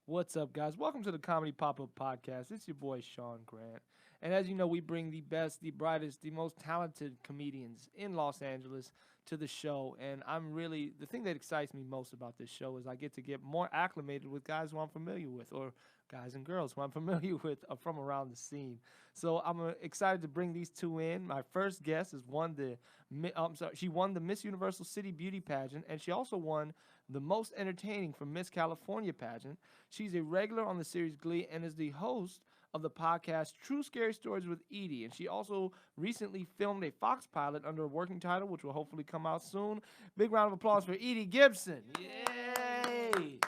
What's up, guys? Welcome to the Comedy Pop-Up Podcast. It's your boy, Sean Grant. And as you know, we bring the best, the brightest, the most talented comedians in Los Angeles to the show. And the thing that excites me most about this show is I get to get more acclimated with guys who I'm familiar with, or guys and girls who I'm familiar with from around the scene. So I'm excited to bring these two in. My first guest she won the Miss Universal City Beauty Pageant, and she also won the Most Entertaining from Miss California Pageant. She's a regular on the series Glee and is the host of the podcast True Scary Stories with Edie. And she also recently filmed a Fox pilot under a working title, which will hopefully come out soon. Big round of applause for Edi Gibson. Yay!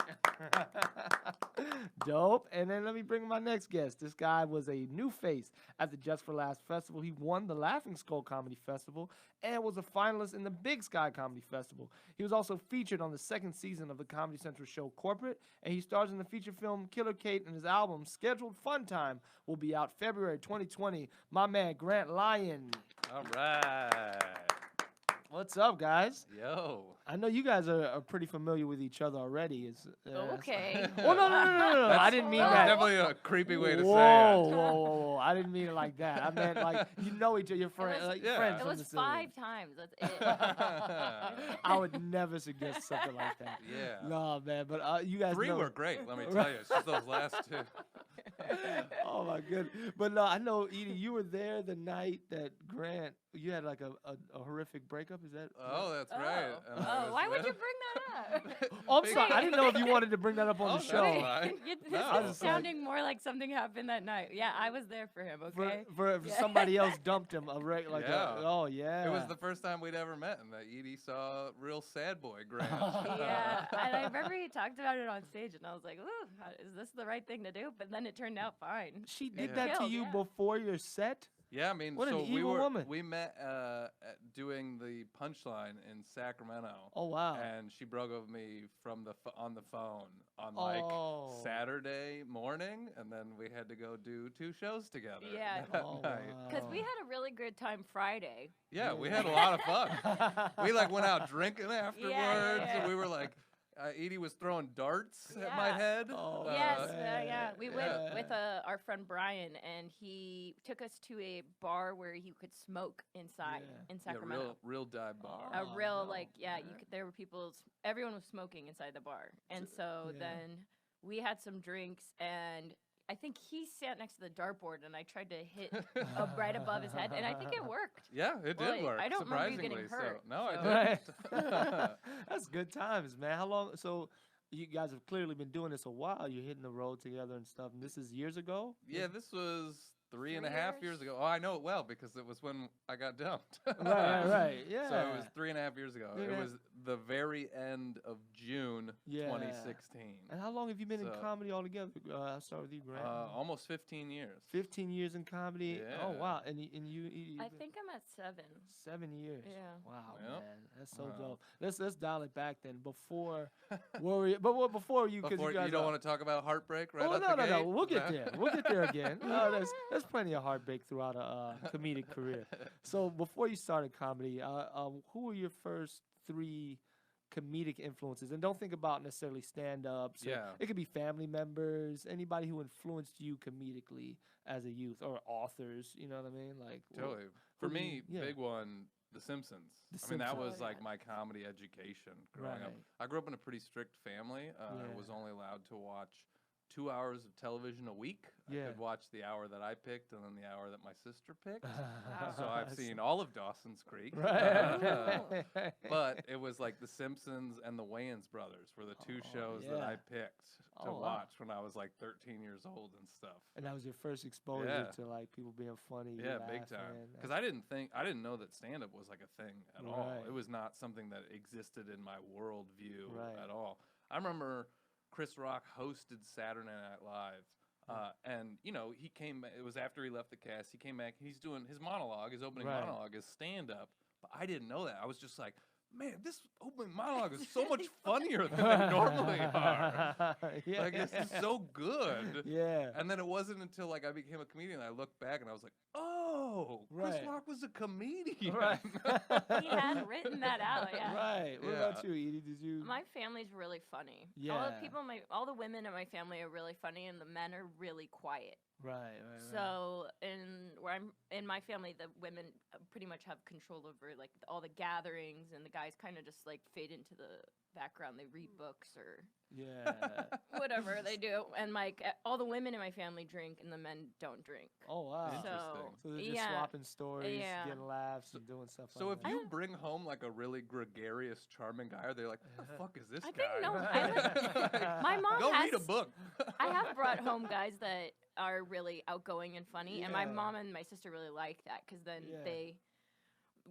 Dope. And then let me bring my next guest. This guy was a new face at the Just for Laughs Festival. He won the Laughing Skull Comedy Festival and was a finalist in the Big Sky Comedy Festival. He was also featured on the second season of the Comedy Central show Corporate, and he stars in the feature film Killer Kate, and his album Scheduled Fun Time will be out February 2020. My man, Grant Lyon. All right. What's up, guys? Yo. I know you guys are pretty familiar with each other already. Okay. Well, no. I didn't mean That that. was definitely a creepy way to say it. Whoa. I didn't mean it like that. I meant like you know each other, your friends. yeah. Friends It from was the city. 5 times. That's it. I would never suggest something like that. Yeah. No, man. But you guys 3 know. were great, let me tell you. It's just those last 2. Oh my goodness. But no, I know, Edie, you were there the night that Grant, you had like a horrific breakup. Is that? Oh, that's right. And I was Why would with- you bring that up? Oh, I'm sorry. I didn't know if you wanted to bring that up on Oh, the that's show. fine. This No. is sounding more like something happened that night. Yeah, I was there for him, okay? For Yeah. somebody else dumped him. Yeah. Oh, yeah. It was the first time we'd ever met, and that Edie saw real sad boy Grant. Yeah, and I remember he talked about it on stage, and I was like, ooh, is this the right thing to do? But then it turned out fine. She did Yeah. that to Killed, you yeah. before your set? Yeah, I mean, What an so evil woman. we met doing the punchline in Sacramento. Oh, wow. And she broke up with me from on the phone on Oh. Saturday morning, and then we had to go do 2 shows together. Yeah. that Oh, night. Because we had a really good time Friday. Yeah, we had a lot of fun. We like went out drinking afterwards, yeah. and we were like, Edie was throwing darts at my Yeah. head. Oh, Yes, yeah. yeah. We went Yeah. with our friend Brian, and he took us to a bar where you could smoke inside Yeah. in Yeah, Sacramento. real dive bar. A Oh, real no. you could, there were everyone was smoking inside the bar, and so yeah. then we had some drinks, and I think he sat next to the dartboard, and I tried to hit right above his head, and I think it worked. Yeah, it Well, did work. I don't remember you surprisingly. getting hurt, So, no, I so- didn't. Right. That's good times, man. How long? So you guys have clearly been doing this a while. You're hitting the road together and stuff. And this is years ago? Yeah, this was 3 and a 3 half years? years ago. Oh, I know it well because it was when I got dumped. Right. Yeah. So it was 3.5 years ago. Yeah. It was the very end of June Yeah. 2016. And how long have you been in So- comedy altogether? I'll start with you, Grant. Almost 15 years. 15 years in comedy. Oh Yeah. wow! And you I think I'm at 7. 7 years. Yeah. Wow, Yep. man, that's so Wow. dope. Let's dial it back then. Before, before you, because Before, you guys you don't are- want to talk about heartbreak right Oh out no, the no, no! gate? We'll get there. We'll get there again. There's plenty of heartbreak throughout a comedic career. So before you started comedy, who were your first 3 comedic influences? And don't think about necessarily stand-ups. Yeah. It could be family members, anybody who influenced you comedically as a youth, or authors. You know what I mean? Like Totally. For do you- me, yeah. big one, The Simpsons. The I mean, that Simpsons. was Oh, like yeah. my comedy education growing up. Right. I grew up in a pretty strict family. I Yeah. was only allowed to watch 2 hours of television a week. Yeah. I could watch the hour that I picked and then the hour that my sister picked. Wow. So I've seen all of Dawson's Creek. Right. But it was like The Simpsons and the Wayans Brothers were the 2 Oh, shows that I yeah. picked to Oh, wow. watch when I was like 13 years old and stuff. And that was your first exposure Yeah. to like people being funny. Yeah, big time. Because I didn't know that stand up was like a thing at all. Right. It was not something that existed in my worldview Right. at all. I remember Chris Rock hosted Saturday Night Live. And you know, he came. It was after he left the cast. He came back. He's doing his monologue. His opening Right. monologue is stand up. But I didn't know that. I was just like, man, this opening monologue is so much funnier than they normally are. Yeah. Like, this is so good. Yeah. And then it wasn't until like I became a comedian I looked back and I was like, oh, Chris Right. Rock was a comedian. Right. He had written that out. Yeah. Right. What about you, Edie? Did you? My family's really funny. Yeah. All the women in my family are really funny, and the men are really quiet. Right. So in my family, the women pretty much have control over like all the gatherings, and the guys kind of just like fade into the background. They read books or Yeah. whatever they do, and like all the women in my family drink, and the men don't drink. Oh wow. Interesting. So they're just Yeah. swapping stories, Yeah. getting laughs, and doing stuff. So like if that. you bring home like a really gregarious, charming guy, are they like, what the fuck is this I guy? think no. My mom Go has. read a book. I have brought home guys that are really outgoing and funny, and my Yeah. mom and my sister really like that because then Yeah. they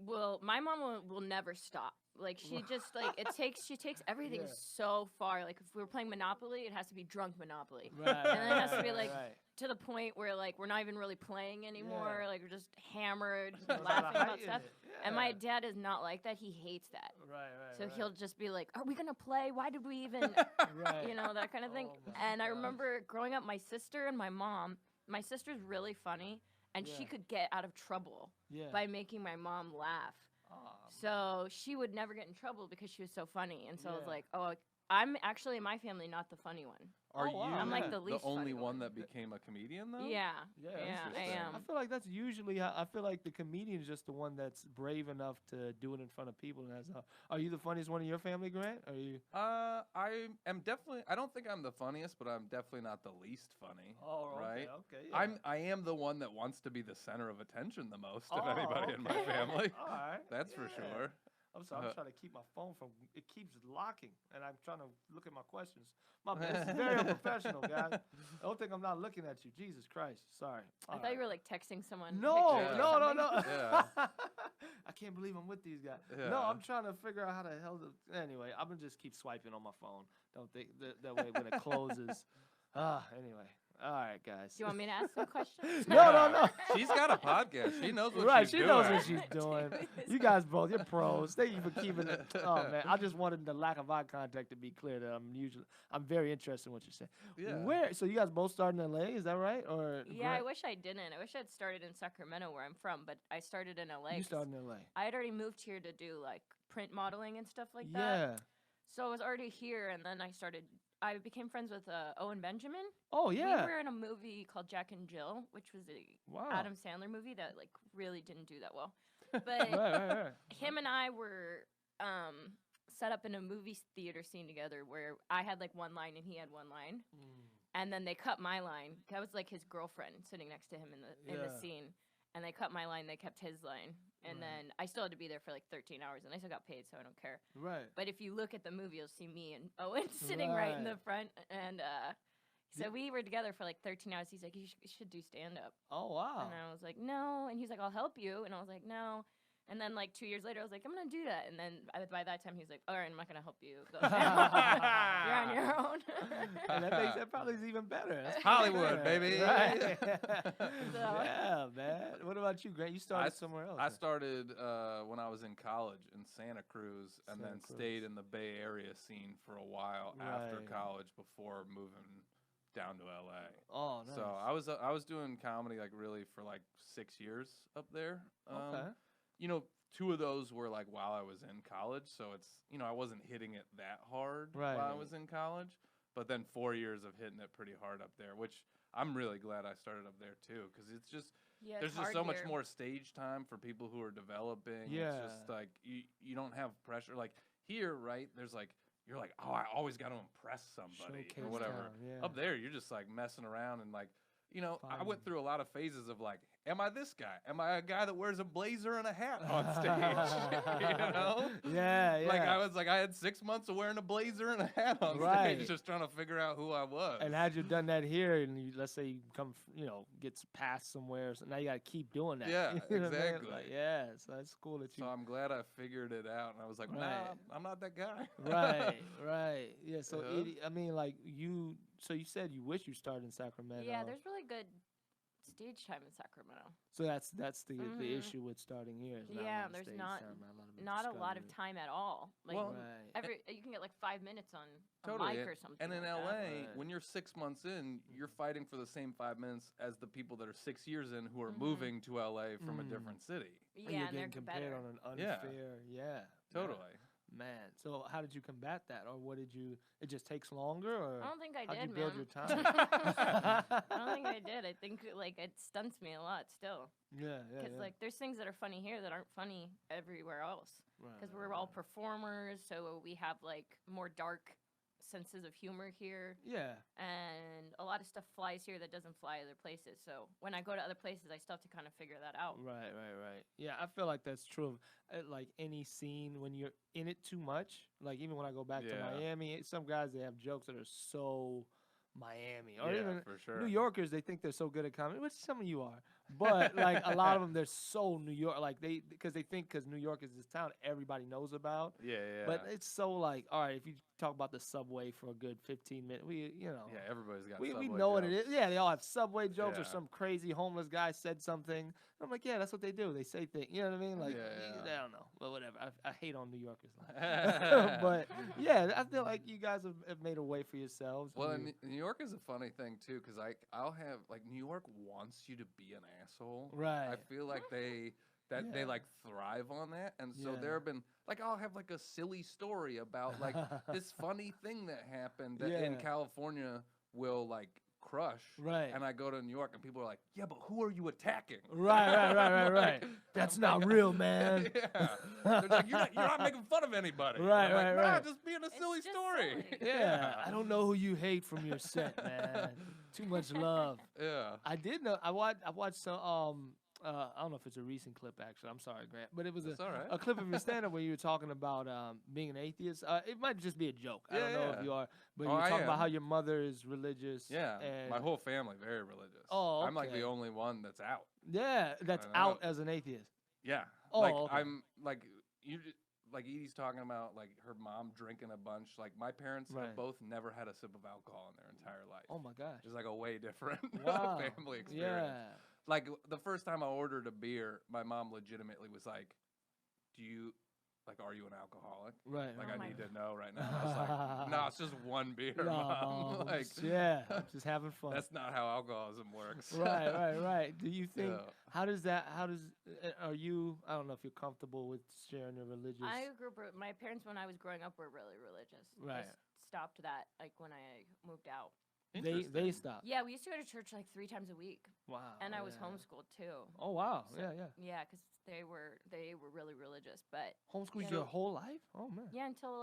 will. My mom will never stop. Like she just like she takes everything Yeah. so far. Like if we were playing Monopoly, it has to be drunk Monopoly. Right. And then it has to be, right, like, right. To the point where like we're not even really playing anymore. Yeah. Like we're just hammered, There's a lot of laughing height about in stuff. it. And my Yeah. dad is not like that. He hates that. Right. So right. he'll just be like, "Are we gonna play? Why did we even?" Right. You know, that kind of thing. Oh my And I gosh. remember growing up, my sister and my mom. My sister's really funny, and she Yeah. could get out of trouble Yeah. by making my mom laugh. Aw, So she would never get in trouble because she was so funny. And so I was Yeah. like, oh, I'm actually in my family not the funny one. Are Oh, wow. you I'm, like, the the least only funny one one. that became a comedian though? Yeah. Yeah, Yeah, I interesting. am. I feel like that's usually how I feel like the comedian is just the one that's brave enough to do it in front of people. And that's how. Are you the funniest one in your family, Grant? Are you? I am definitely. I don't think I'm the funniest, but I'm definitely not the least funny. Oh, right. Okay. Yeah. I am the one that wants to be the center of attention the most of Oh, anybody in my okay. family. All right. That's for yeah. sure. I'm sorry. I'm trying to keep my phone from. It keeps locking, and I'm trying to look at my questions. My bad. This is very unprofessional, guys. Don't think I'm not looking at you. Jesus Christ. Sorry. I thought you were like texting someone. No, pictures or no, no, something. no. Yeah. I can't believe I'm with these guys. No, Yeah. I'm trying to figure out how the hell to. Anyway, I'm gonna just keep swiping on my phone. Don't think that way when it closes. Anyway. All right, guys. Do you want me to ask some questions? No. She's got a podcast. She knows what Right, she's she doing. knows what she's doing. You guys both, you're pros. Thank you for keeping it. Oh man, I just wanted the lack of eye contact to be clear that I'm very interested in what you're saying. Yeah. Where? So you guys both started in LA? Is that right? Or Yeah, I Grant- wish I didn't. I wish I'd started in Sacramento, where I'm from, but I started in LA. you 'cause started in LA. I had already moved here to do like print modeling and stuff like that. Yeah. So I was already here, and then I became friends with Owen Benjamin. Oh yeah. We were in a movie called Jack and Jill, which was a Wow. Adam Sandler movie that like really didn't do that well. But Right. him and I were set up in a movie theater scene together where I had like one line and he had one line, and then they cut my line. I was like his girlfriend sitting next to him in Yeah. the scene, and they cut my line. They kept his line, and Right. then I still had to be there for like 13 hours, and I still got paid, so I don't care. Right. But if you look at the movie, you'll see me and Owen sitting right in the Right. front, and so we were together for like 13 hours. He's like, you should do stand up. Oh wow. And I was like, no. And he's like, I'll help you. And I was like, no. And then like 2 years later, I was like, I'm going to do that. And then by that time, he's like, all right, I'm not going to help you. Go ahead. You're on your own. And that probably is even better. That's Hollywood, better. baby. Right. So- Yeah, man. What about you, Grant? You started somewhere else. I started when I was in college in Santa Cruz, and Santa then Cruz. stayed in the Bay Area scene for a while after Right. college before moving down to LA. Oh, nice. So I was doing comedy like really for like 6 years up there. Okay. You know, 2 of those were like while I was in college, so it's I wasn't hitting it that hard Right. while I was in college. But then 4 years of hitting it pretty hard up there, which I'm really glad I started up there too, because it's just Yeah, it's there's just hard so much here. more stage time for people who are developing. Yeah. It's just like you don't have pressure. Like here, right? There's like you're like, oh, I always got to impress somebody Showcase or whatever. town, yeah. Up there, you're just like messing around and like, I Finding- went through a lot of phases of like, am I this guy? Am I a guy that wears a blazer and a hat on stage? You know? Yeah. Like I had 6 months of wearing a blazer and a hat on Right. stage, just trying to figure out who I was. And had you done that here, and let's say you come, gets passed somewhere, so now you got to keep doing that. Yeah, You know what I mean? exactly. Like, yeah, so that's cool that you. So I'm glad I figured it out, and I was like, Right. nah, I'm not that guy. right. Yeah. So, Yeah. Edie, I mean, like you. So you said you wish you started in Sacramento. Yeah, there's really good stage time in Sacramento. So that's the Mhm. issue with starting here. Is not a Yeah, lot of there's stage not time, not a lot of discovery. time at all. Like Well, Right. you can get like 5 minutes on a Totally. mic or something. And in like LA, that. Right. when you're 6 months in, you're Mhm. fighting for the same 5 minutes as the people that are 6 years in who are Mhm. moving to LA from a Mm. different city. And Yeah, you're and they're getting compared better. on an Yeah. unfair. Yeah. Totally. Man. So how did you combat that, or what did you? It just takes longer, or I don't think I how'd did, you build man. your time? I don't think I did. I think like it stunts me a lot still. Yeah. Because like there's things that are funny here that aren't funny everywhere else. Because we're all performers, so we have like more dark senses of humor here, Yeah. and a lot of stuff flies here that doesn't fly other places. So when I go to other places, I still have to kind of figure that out. Right. Yeah, I feel like that's true of like any scene when you're in it too much. Like even when I go back to Yeah. Miami, some guys they have jokes that are so Miami, or Yeah, even for sure. New Yorkers. They think they're so good at comedy, which some of you are, but like a lot of them, they're so New York. Like because they think because New York is this town everybody knows about. Yeah. But it's so like, all right, if you talk about the subway for a good 15 minutes, yeah, everybody's got we Subway know what it jokes. is. Yeah, they all have subway jokes or Yeah. some crazy homeless guy said something. I'm like, yeah, that's what they do. They say things. You know what I mean? Like, Yeah. I don't know. But whatever. I hate on New Yorkers. But yeah, I feel like you guys have made a way for yourselves. Well, and and New York is a funny thing too, because I'll have like New York wants you to be an asshole. Right. I feel like they Yeah. like thrive on that, and so Yeah. there have been like I'll have like a silly story about like this funny thing that happened that in Yeah. California will like crush. Right. And I go to New York and people are like, yeah, but who are you attacking? Right. Like, That's I'm not like, real, man. Yeah. They're like, you're not making fun of anybody. Right, And I'm like, right. Nah, just being a It's silly just story. silly. Yeah. I don't know who you hate from your set, man. Too much love. Yeah. I did know. I watched some. I don't know if it's a recent clip actually. I'm sorry, Grant, but it was That's all right. a clip of your stand-up where you were talking about being an atheist. It might just be a joke. I don't know if Yeah. you are, but Oh, you were I talking about am. how your mother is religious. Yeah, and my whole family very religious. Oh, I'm like okay. the only one that's out. yeah, that's I know. out as an atheist. Yeah, Oh, like okay. I'm like like Edie's talking about like her mom drinking a bunch. Like my parents Right. have both never had a sip of alcohol in their entire life. Oh my gosh. It's like a way different Wow. family experience. Yeah. Like the first time I ordered a beer, my mom legitimately was like, "Do you are you an alcoholic? Right. Like Oh I my need to know right now." I was like, "No, it's just one beer, No, mom." Like yeah, I'm just having fun. that's not how alcoholism works. Right. Do you think? Yeah. How does are you? I don't know if you're comfortable with sharing your religious. I grew up. My parents, when I was growing up, were really religious. Right. They stopped that like when I moved out. They Interesting. stopped. Yeah, we used to go to church like 3 times a week, Wow. and I was yeah. homeschooled too. Oh wow. So- Yeah. Yeah, because they were really religious. But Homeschooled Yeah. your whole life? Oh man. yeah, until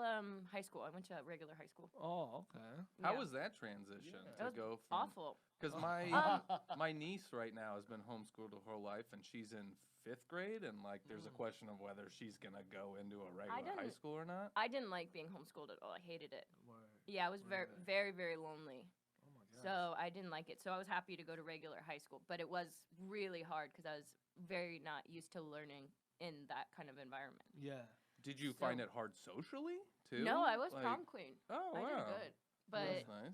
high school, I went to regular high school. Oh okay. How Yeah. was that transition Yeah. It to was go from? awful. Because Oh. my niece right now has been homeschooled her whole life, and she's in 5th grade, and like there's a question of whether she's gonna go into a regular high didn't- school or not. I didn't like being homeschooled at all. I hated it. Word. Yeah, I was Right. very lonely. Oh my god. So I didn't like it. So I was happy to go to regular high school, but it was really hard because I was very not used to learning in that kind of environment. Yeah. Did you So- find it hard socially too? No, I was Like- prom queen. Oh I wow, did good, but that's nice.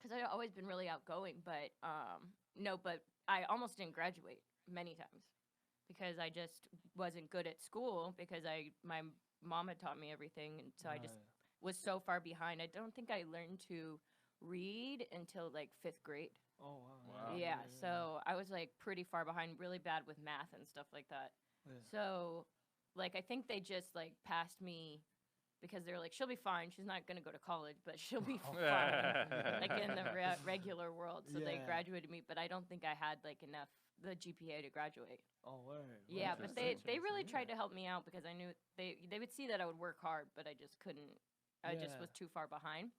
because I'd always been really outgoing. But no, but I almost didn't graduate many times because I just wasn't good at school because my mom had taught me everything, and so I just Right. was so far behind. I don't think I learned to read until like 5th grade. Oh wow. Wow. Yeah, so I was like pretty far behind, really bad with math and stuff like that. Yeah. So, like, I think they just like passed me because they were like, she'll be fine. She's not gonna go to college, but she'll be fine, like in the regular world. So they Yeah. graduated me, but I don't think I had like enough the GPA to graduate. Oh word. Yeah, but they Interesting. really tried to help me out because I knew they would see that I would work hard, but I just couldn't. I just Yeah. was too far behind.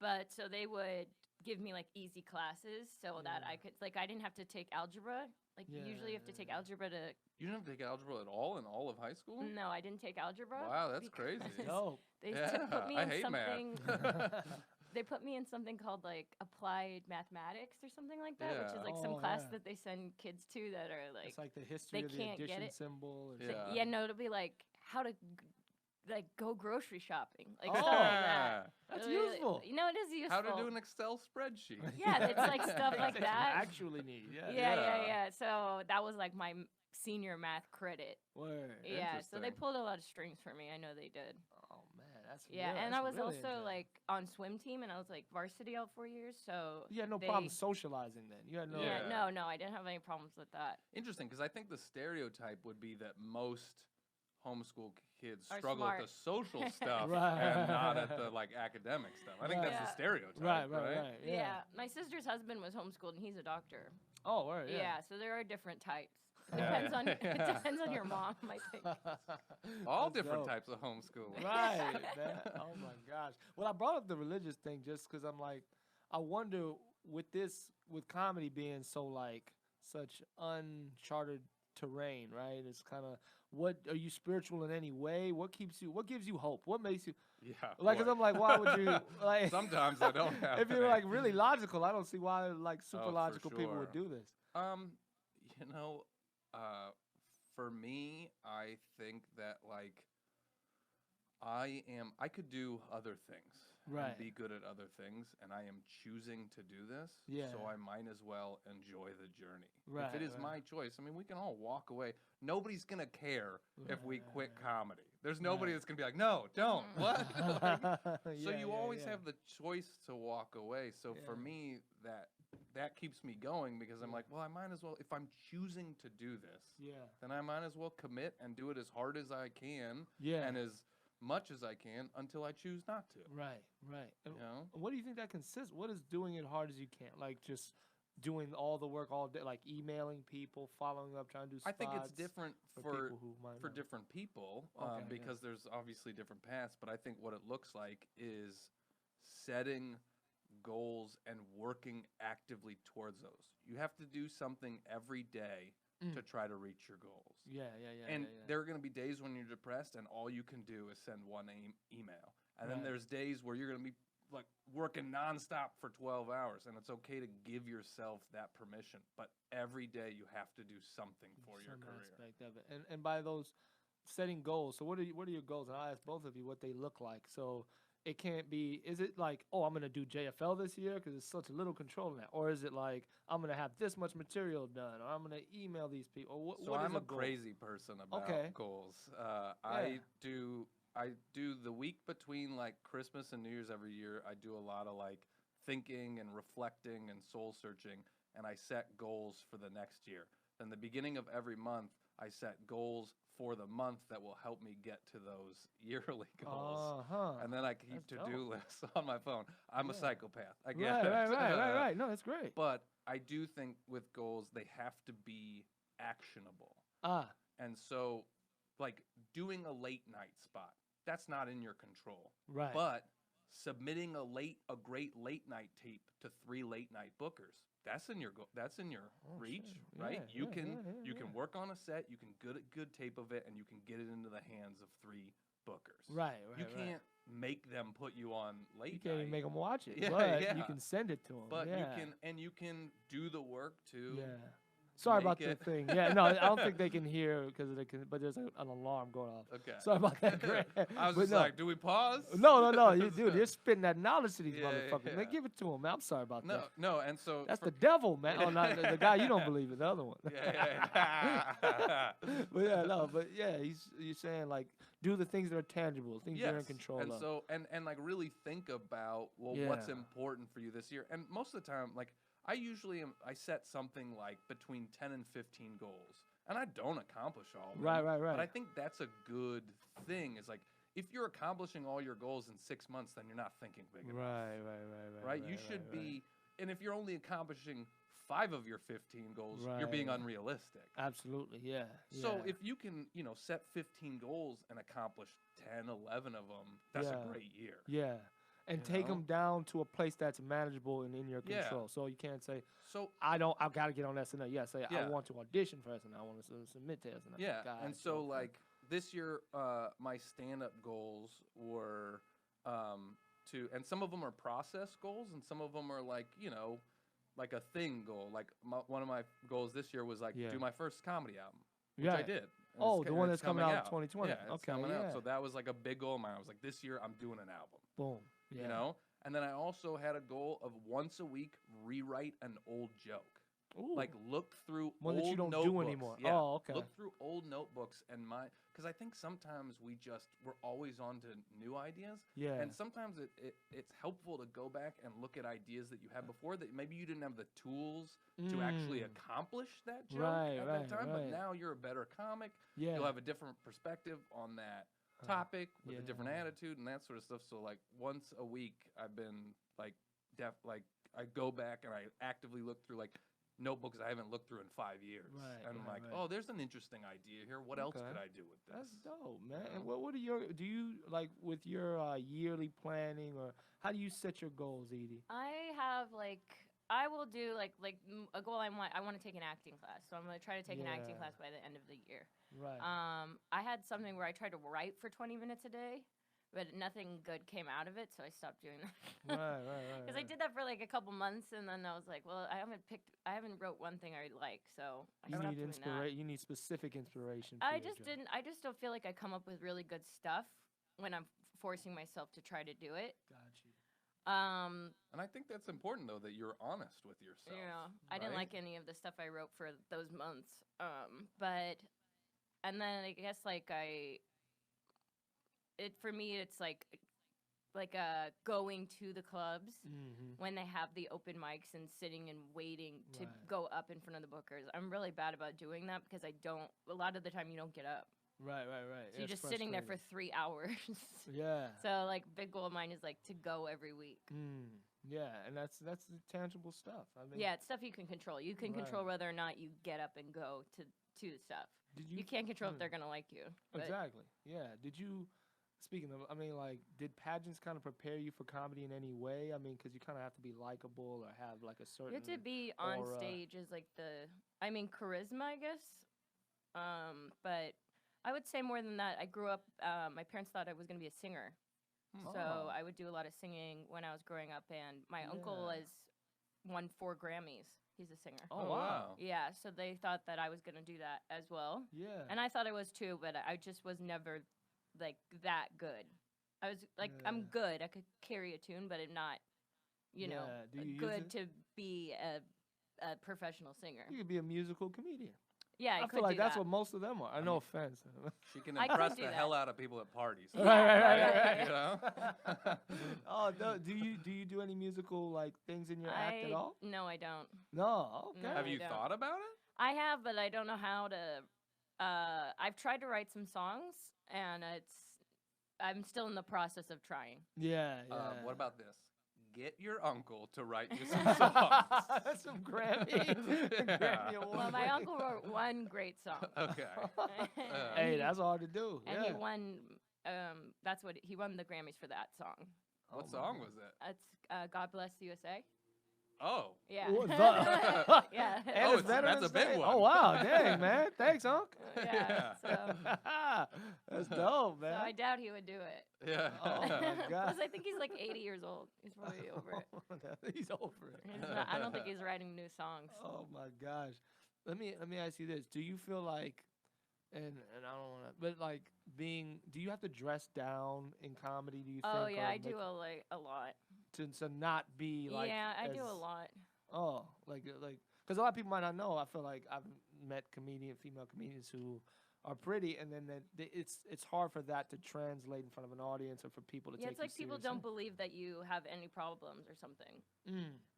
But so they would give me like easy classes so that I Yeah. could like I didn't have to take algebra. Like usually you have to take Yeah. algebra to. You didn't have to take algebra at all in all of high school. No, I didn't take algebra. Wow, that's because crazy. Dope. They Yeah, put me I in hate something. math. They put me in something called like applied mathematics or something like that, which Yeah. is like some Oh, class yeah. that they send kids to that are like. It's like the history they of the can't get addition it. symbol. Or Yeah. Yeah, no, it'll be like how to like go grocery shopping, like Oh, stuff like that. That's Really- useful. You know, it is useful. How to do an Excel spreadsheet. Yeah, it's like stuff like That you that. actually need. Yeah. Yeah. So that was like my senior math credit. Word. Yeah, so they Interesting. pulled a lot of strings for me. I know they did. Oh man, that's Yeah, real- and that's I was really also interesting. like on swim team, and I was like varsity all 4 years. So You had no they- problem socializing then. You had no. Yeah, Yeah. no, I didn't have any problems with that. Interesting, because I think the stereotype would be that most homeschool kids Are struggle smart. with the social stuff Right. and not at the like academic stuff. I think Right. that's Yeah. the stereotype, Right. Yeah. My sister's husband was homeschooled, and he's a doctor. Oh, word. Yeah, Yeah. so there are different types. Yeah. Depends on it depends on your mom, I think. All That's different dope. types of homeschooling. Right, man. Oh my gosh. Well, I brought up the religious thing just because I'm like, I wonder with comedy being so like such uncharted terrain, right? It's kind of what are you spiritual in any way? What gives you hope? What makes you Yeah. like? Cause boy. I'm like, why would you like? Sometimes I don't have. If you're any. like really logical, I don't see why like super for logical people would sure. do this. You know, for me, I think that like I could do other things. Right. And be good at other things, and I am choosing to do this. Yeah. So I might as well enjoy the journey. Right, If it is right. my choice, I mean, we can all walk away. Nobody's gonna care if we Right, quit right. comedy. There's nobody Right. that's gonna be like, no, don't. What? Like, so Yeah, you yeah, always yeah. have the choice to walk away. So for Yeah. me, that keeps me going because I'm like, well, I might as well. If I'm choosing to do this, Yeah. then I might as well commit and do it as hard as I can Yeah. and as much as I can until I choose not to. Right. And You know? what do you think that consists? What is doing it hard as you can? Like just doing all the work all day, like emailing people, following up, trying to do I spots. think it's different for for people who might for not. different people Okay, yeah. because there's obviously different paths. But I think what it looks like is setting goals and working actively towards those. You have to do something every day to try to reach your goals. Yeah. And yeah. there are going to be days when you're depressed and all you can do is send one email. And then Right. there's days where you're going to be like working nonstop for 12 hours, and it's okay to give yourself that permission. But every day you have to do something for your Some career. aspect of it. And by those setting goals, so what are your goals? And I'll ask both of you what they look like. So it can't be, is it like, oh, I'm going to do JFL this year because it's such a little control in that? Or is it like, I'm going to have this much material done, or I'm going to email these people? Or So what is I'm a goal? crazy person about Okay. goals. Yeah. I do the week between like Christmas and New Year's every year. I do a lot of like thinking and reflecting and soul searching, and I set goals for the next year. Then the beginning of every month, I set goals for the month that will help me get to those yearly goals. And then I keep That's to-do dope. lists on my phone. I'm a Yeah. psychopath. I get Right. No, that's great. But I do think with goals, they have to be actionable. And so, like, doing a late night spot, that's not in your control. Right. But submitting a great late night tape to 3 late night bookers, that's in your that's in your Oh, reach, shit. right? Yeah, You can yeah. work on a set, you can get a good tape of it, and you can get it into the hands of 3 bookers. Right. You can't make them put you on late You can't night. even make them watch it. Yeah, but yeah. you can send it to them. But yeah. you can do the work to Yeah. Sorry about make the it. thing. Yeah, no, I don't think they can hear because they can. But there's an alarm going off. Okay. Sorry about that, Grant. I was But just no. like, do we pause? No, dude, you're spitting that knowledge to these Yeah, motherfuckers. Man, yeah. give it to them, man. I'm sorry about No, that. no, and so That's for- the devil, man. Oh, not the guy you don't believe it, the other one. Yeah. but you're saying like do the things that are tangible, things you're in control and of. so and like really think about what's Yeah. important for you this year. And most of the time, like I set something like between 10 and 15 goals, and I don't accomplish all of them. Right. But I think that's a good thing. Is like if you're accomplishing all your goals in 6 months, then you're not thinking big enough. Right? You should be, and if you're only accomplishing 5 of your 15 goals, you're being Right. unrealistic. Absolutely, yeah. So yeah. if you can, set 15 goals and accomplish 10, 11 of them, that's Yeah. a great year. Yeah. And You take know? them down to a place that's manageable and in your Yeah. control. So you can't say, So I've got to get on SNL. Yeah, say, I Yeah. want to audition for SNL. I want to submit to SNL. yeah, God, and so okay. like this year, my stand-up goals were and some of them are process goals, and some of them are like like a thing goal. Like one of my goals this year was like Yeah. do my first comedy album, which Yeah. I did. And Oh, it's the co- one it's that's coming out in out. 2020. Yeah, it's Okay, coming out. yeah. So that was like a big goal of mine. I was like, this year I'm doing an album. Boom. Yeah. You know? And then I also had a goal of once a week rewrite an old joke. Ooh. Like look through One old that you don't notebooks. do anymore. Yeah. Oh, okay. Look through old notebooks and because I think sometimes we're always on to new ideas. Yeah. And sometimes it's helpful to go back and look at ideas that you had before that maybe you didn't have the tools to actually accomplish that joke at that time. But now you're a better comic. Yeah. You'll have a different perspective on that topic with a different attitude and that sort of stuff. So like once a week I've been like I go back and I actively look through like notebooks I haven't looked through in 5 years. And I'm like, oh, there's an interesting idea here. What else could I do with this? That's dope, man. And what do you like with your yearly planning, or how do you set your goals, Edie? I have I will do a goal. I want to take an acting class, so I'm gonna try to take an acting class by the end of the year. Right. I had something where I tried to write for 20 minutes a day, but nothing good came out of it, so I stopped doing that. Right. Because I did that for like a couple months, and then I was like, well, I haven't wrote one thing I like, so I stopped doing that. You need specific inspiration. I just don't feel like I come up with really good stuff when I'm forcing myself to try to do it. Got you. And I think that's important though, that you're honest with yourself. Yeah, I didn't like any of the stuff I wrote for those months. And then I guess for me it's like going to the clubs when they have the open mics and sitting and waiting to go up in front of the bookers. I'm really bad about doing that because a lot of the time you don't get up. Right. So you're just sitting there for 3 hours. Yeah. So big goal of mine is to go every week. Yeah, and that's the tangible stuff. I mean, yeah, it's stuff you can control. You can control whether or not you get up and go to the stuff. You can't control if they're gonna like you. Exactly. Yeah. Speaking of, did pageants kind of prepare you for comedy in any way? I mean, because you kind of have to be likable or have a certain. You have to be on stage is charisma, I guess. But I would say more than that. I grew up. My parents thought I was going to be a singer, so I would do a lot of singing when I was growing up. And my uncle has won 4 Grammys. He's a singer. Oh wow! Yeah, so they thought that I was going to do that as well. Yeah, and I thought I was too, but I just was never that good. I was I'm good. I could carry a tune, but I'm not, good to be a professional singer. You could be a musical comedian. Yeah, I feel like that's what most of them are. No offense. She can impress the hell out of people at parties. Right. You know? Oh, do you do any musical things in your act at all? No, I don't. No. Okay. No, have you thought about it? I have, but I don't know how to. I've tried to write some songs, and I'm still in the process of trying. Yeah. What about this? Get your uncle to write you some songs. Some Grammy Award. Well, my uncle wrote one great song. Okay. Hey, that's hard to do. And he won. He won the Grammys for that song. What song was it? It's "God Bless the USA." Oh. Yeah. Yeah. That's a big one. Oh wow, dang man, thanks, Unc. Yeah. So. That's dope, man. So I doubt he would do it. Yeah. Oh my God. Plus, I think he's 80 years old. He's probably over it. He's over it. I don't think he's writing new songs. Oh my gosh. Let me ask you this: do you feel like, and I don't want to, but do you have to dress down in comedy? Do you think? Oh yeah, I do a lot. To not be Yeah, I do a lot. Oh, because a lot of people might not know. I feel like I've met female comedians who are pretty, and then it's hard for that to translate in front of an audience or for people to take you it's like people seriously. don't believe that you have any problems or something,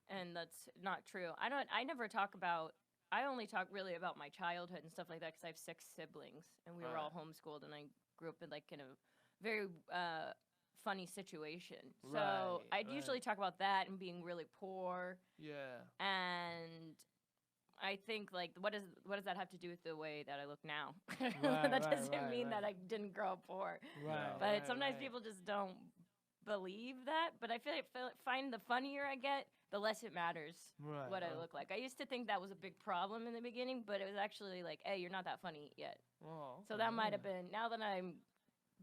and that's not true. I never talk about. I only talk really about my childhood and stuff like that because I have 6 siblings, and we were all homeschooled, and I grew up in a very funny situation. So I'd usually talk about that and being really poor. Yeah. And I think what does that have to do with the way that I look now? Right, that doesn't mean that I didn't grow up poor. Right. But sometimes people just don't believe that. But I find the funnier I get, the less it matters what I look like. I used to think that was a big problem in the beginning, but it was actually hey, you're not that funny yet. Oh, okay, so that might have been. Now that I'm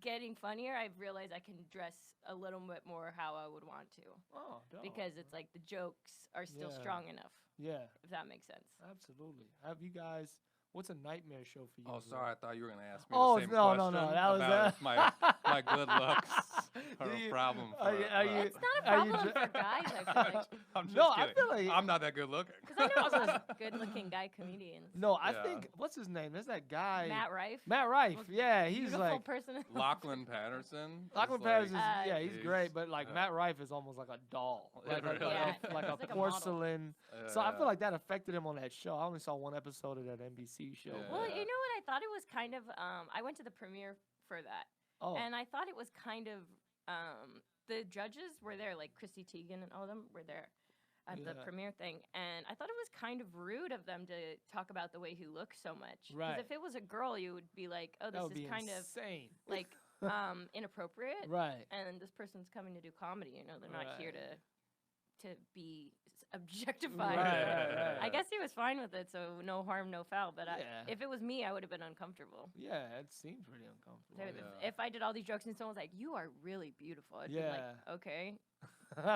getting funnier, I've realized I can dress a little bit more how I would want to. Oh, dope. Because it's the jokes are still strong enough. Yeah. If that makes sense. Absolutely. Have you guys, What's a nightmare show for you? Oh, Grant? sorry. I thought you were going to ask me Oh, the same no, question no, no. That was about if my good looks are Do a you- problem for are you- It's not a are you problem ju- for guys, I feel like. I'm just No, I kidding. feel like- I'm not that good looking. Because I know those good-looking guy comedians. No, I Yeah. think what's his name? That's that guy. Matt Rife. Matt Rife. Most Yeah, he's beautiful like person. Lachlan Patterson. Lachlan is Patterson. like- Yeah, he's great, but like yeah. Matt Rife is almost like a doll, like, Really? Yeah, like a he's like a model. porcelain. So I Yeah. feel like that affected him on that show. I only saw one episode of that NBC show. Yeah. Well, you know what? I thought it was kind of. I went to the premiere for that, Oh, and I thought it was kind of. The judges were there, like Chrissy Teigen and all of them were there at the Yeah. premiere thing, and I thought it was kind of rude of them to talk about the way he looks so much. Right. Because if it was a girl, you would be like, "Oh, that this would is be kind of insane. like inappropriate." Right. And this person's coming to do comedy. You know, they're not here Right. to be objectified. Right. I guess he was fine with it, so no harm, no foul. But Yeah. if it was me, I would have been uncomfortable. Yeah, it seems pretty uncomfortable. So Yeah. if I did all these jokes and someone was like, "You are really beautiful," I'd be Yeah. like, "Okay." And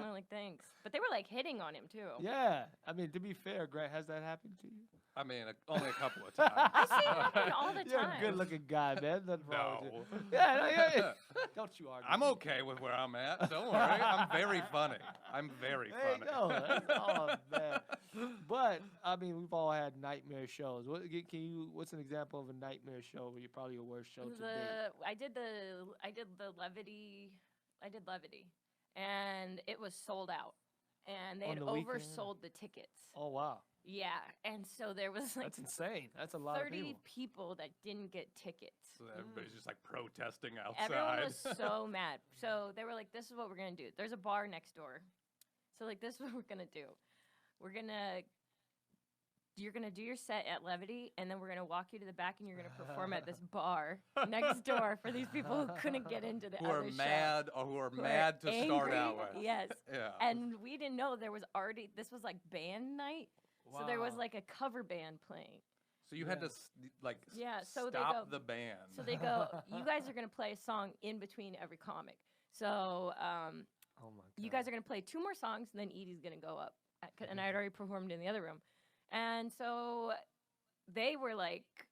I'm like, "Thanks," but they were like hitting on him too. Yeah, I mean, to be fair, Grant, has that happened to you? I mean, only a couple of times. I see it happen all the You're a time. good-looking guy, man. Nothing wrong with No. you. Yeah, no, yeah. Don't you argue. I'm okay with where I'm at. Don't worry. I'm very funny. I'm very There funny. you go. That's all man. But I mean, we've all had nightmare shows. What's an example of a nightmare show where you're probably your worst show to date? I did the levity. I did levity, and it was sold out, and they On had the weekend? oversold the tickets. Oh wow, Yeah, and so there was like that's insane. That's a lot of 30 people. people that didn't get tickets. So everybody's just like protesting outside. Everyone was so mad. So they were like, "This is what we're gonna do. There's a bar next door. So like, this is what we're gonna do. You're gonna do your set at Levity, and then we're gonna walk you to the back, and you're gonna perform at this bar next door for these people who couldn't get into the who other are show. mad or who are Who are mad to start angry. out with. Yes, Yeah. and we didn't know there was already. This was like band night, so there was Wow. like a cover band playing. So you had Yeah. to Yeah, so they stop go- the band. So they go, "You guys are gonna play a song in between every comic. So Oh my god. you guys are gonna play 2 more songs, and then Edie's gonna go up." And I had already performed in the other room, and so they were like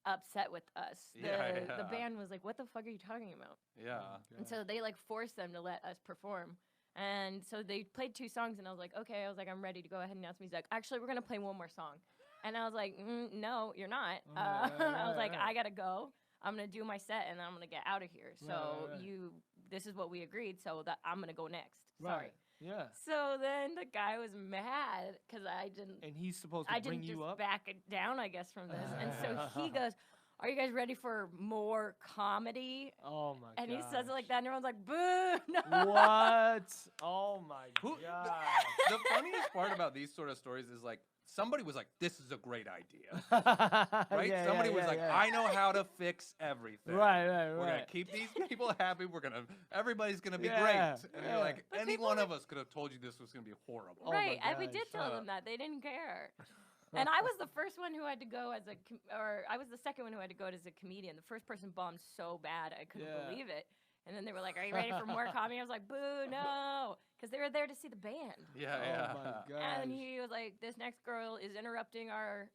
upset with us. The Yeah. band was like, "What the fuck are you talking about?" Yeah. And so they like forced them to let us perform. And so they played 2 songs, and I was like, "Okay." I was like, "I'm ready to go ahead and announce me." He's like, "Actually, we're gonna play 1 more song." And I was like, "No, you're not." I was like, right. "I gotta go. I'm gonna do my set, and then I'm gonna get out of here. So right. this is what we agreed. So that I'm gonna go next. Sorry." Right. Yeah. So then the guy was mad because I didn't. And he's supposed to I bring didn't you just up. back it down, I guess, from this. And so he goes, "Are you guys ready for more comedy?" Oh my god. And he says it like that, and everyone's like, "Boo!" No. What? Oh my Who- god. The funniest part about these sort of stories is like somebody was like, "This is a great idea." Right? Yeah, Somebody yeah, was yeah, like, yeah. "I know how to fix everything. Right, right, We're gonna right. keep these people happy. Everybody's gonna be Yeah, great." And yeah. you're like, But any people one are- of us could have told you this was gonna be horrible. Oh my Right, and we gosh. did tell them that. They didn't care. And I was the first one who had to go as or I was the second one who had to go as a comedian. The first person bombed so bad, I couldn't Yeah. believe it. And then they were like, "Are you ready for more comedy?" I was like, "Boo, no," because they were there to see the band. Yeah, Oh yeah. my god. And he was like, "This next girl is interrupting our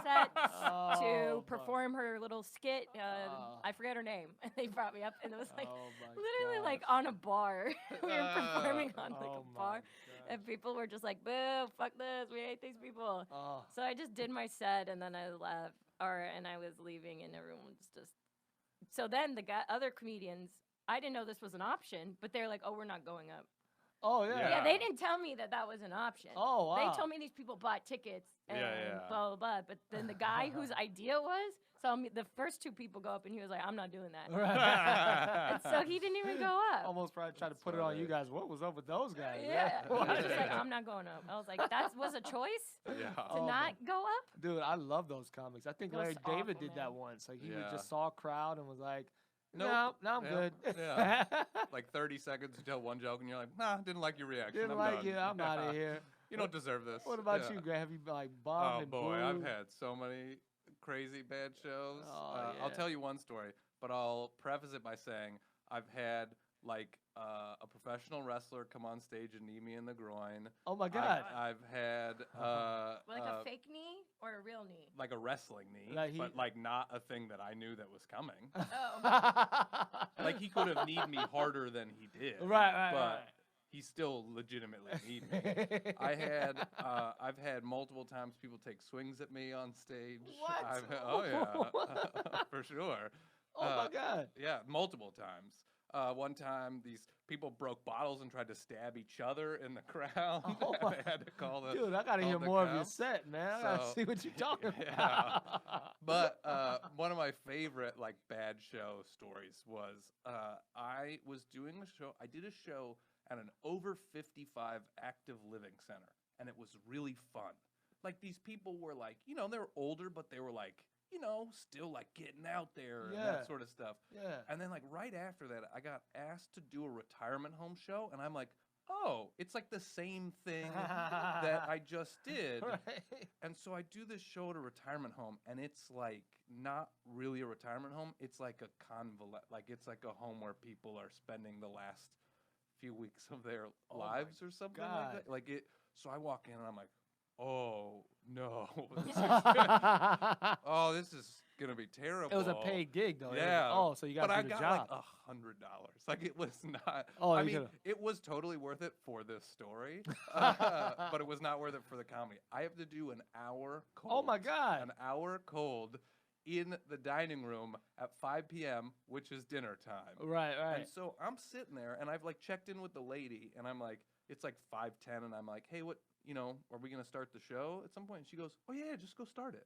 set Oh, to my- perform her little skit. Oh. I forget her name." And they brought me up, and it was like Oh my literally gosh. like on a bar. We were performing on like Oh a my bar, gosh. and people were just like, "Boo, fuck this, we hate these people." Oh. So I just did my set, and then I left, and I was leaving, and everyone was just. So then the other comedians, I didn't know this was an option, but they're like, "Oh, we're not going up." Oh yeah. Yeah. Yeah, they didn't tell me that was an option. Oh wow. They told me these people bought tickets and Yeah. blah blah blah. But then the guy whose idea was saw me. The first 2 people go up, and he was like, "I'm not doing that." Right. And so he didn't even go up. Almost probably tried to That's put it on you funny. guys. What was up with those guys? Yeah, he was just like, Yeah. "I'm not going up." I was like, "That was a choice Yeah. to Oh, not go up." Dude, I love those comics. I think It was Larry David awful, did that man. once. Like he Yeah. just saw a crowd and was like, Nope. "No, I'm Yeah. good." Yeah. Like 30 seconds to tell one joke, and you're like, "Nah, didn't like your reaction. Didn't I'm like done." you. I'm out of here. You don't deserve this. What about Yeah. you, Grant? Have you like bombed Oh and boy, I've booed? had so many crazy bad shows. Oh, I'll yeah. tell you one story, but I'll preface it by saying I've had like a professional wrestler come on stage and knee me in the groin. Oh my God. I've had Like a fake knee or a real knee? like a wrestling knee, Like but like not a thing that I knew that was coming. Oh. Like he could have kneed me harder than he did. Right. But he still legitimately kneed me. I've had multiple times people take swings at me on stage. What? Oh yeah, for sure. Oh my God. Yeah, multiple times. One time, these people broke bottles and tried to stab each other in the crowd. Oh my, I had to call the dude, I gotta call hear the more of your cops. set, man. I gotta So, see what you're talking yeah. about. But one of my favorite like bad show stories was I was doing a show. I did a show at an over 55 active living center, and it was really fun. Like these people were like, you know, they were older, but they were like, you know, still like getting out there and Yeah. that sort of stuff. Yeah. And then like right after that, I got asked to do a retirement home show, and I'm like, oh, it's like the same thing that I just did. Right. And so I do this show at a retirement home, and it's like not really a retirement home. It's like a like it's like a home where people are spending the last few weeks of their Oh my lives or something like God. that. Like it. So I walk in and I'm like, oh no, oh, this is gonna be terrible. It was a paid gig though. Yeah. So you got But to I do the got job. like $100. Like it was not. Oh, I you mean, could've- it was totally worth it for this story, but it was not worth it for the comedy. I have to do an hour cold. Oh my God. An hour cold in the dining room at 5 p.m., which is dinner time. Right. And so I'm sitting there, and I've like checked in with the lady, and I'm like, it's like 5:10, and I'm like, hey, what, you know, are we gonna start the show at some point? And she goes, oh yeah, just go start it.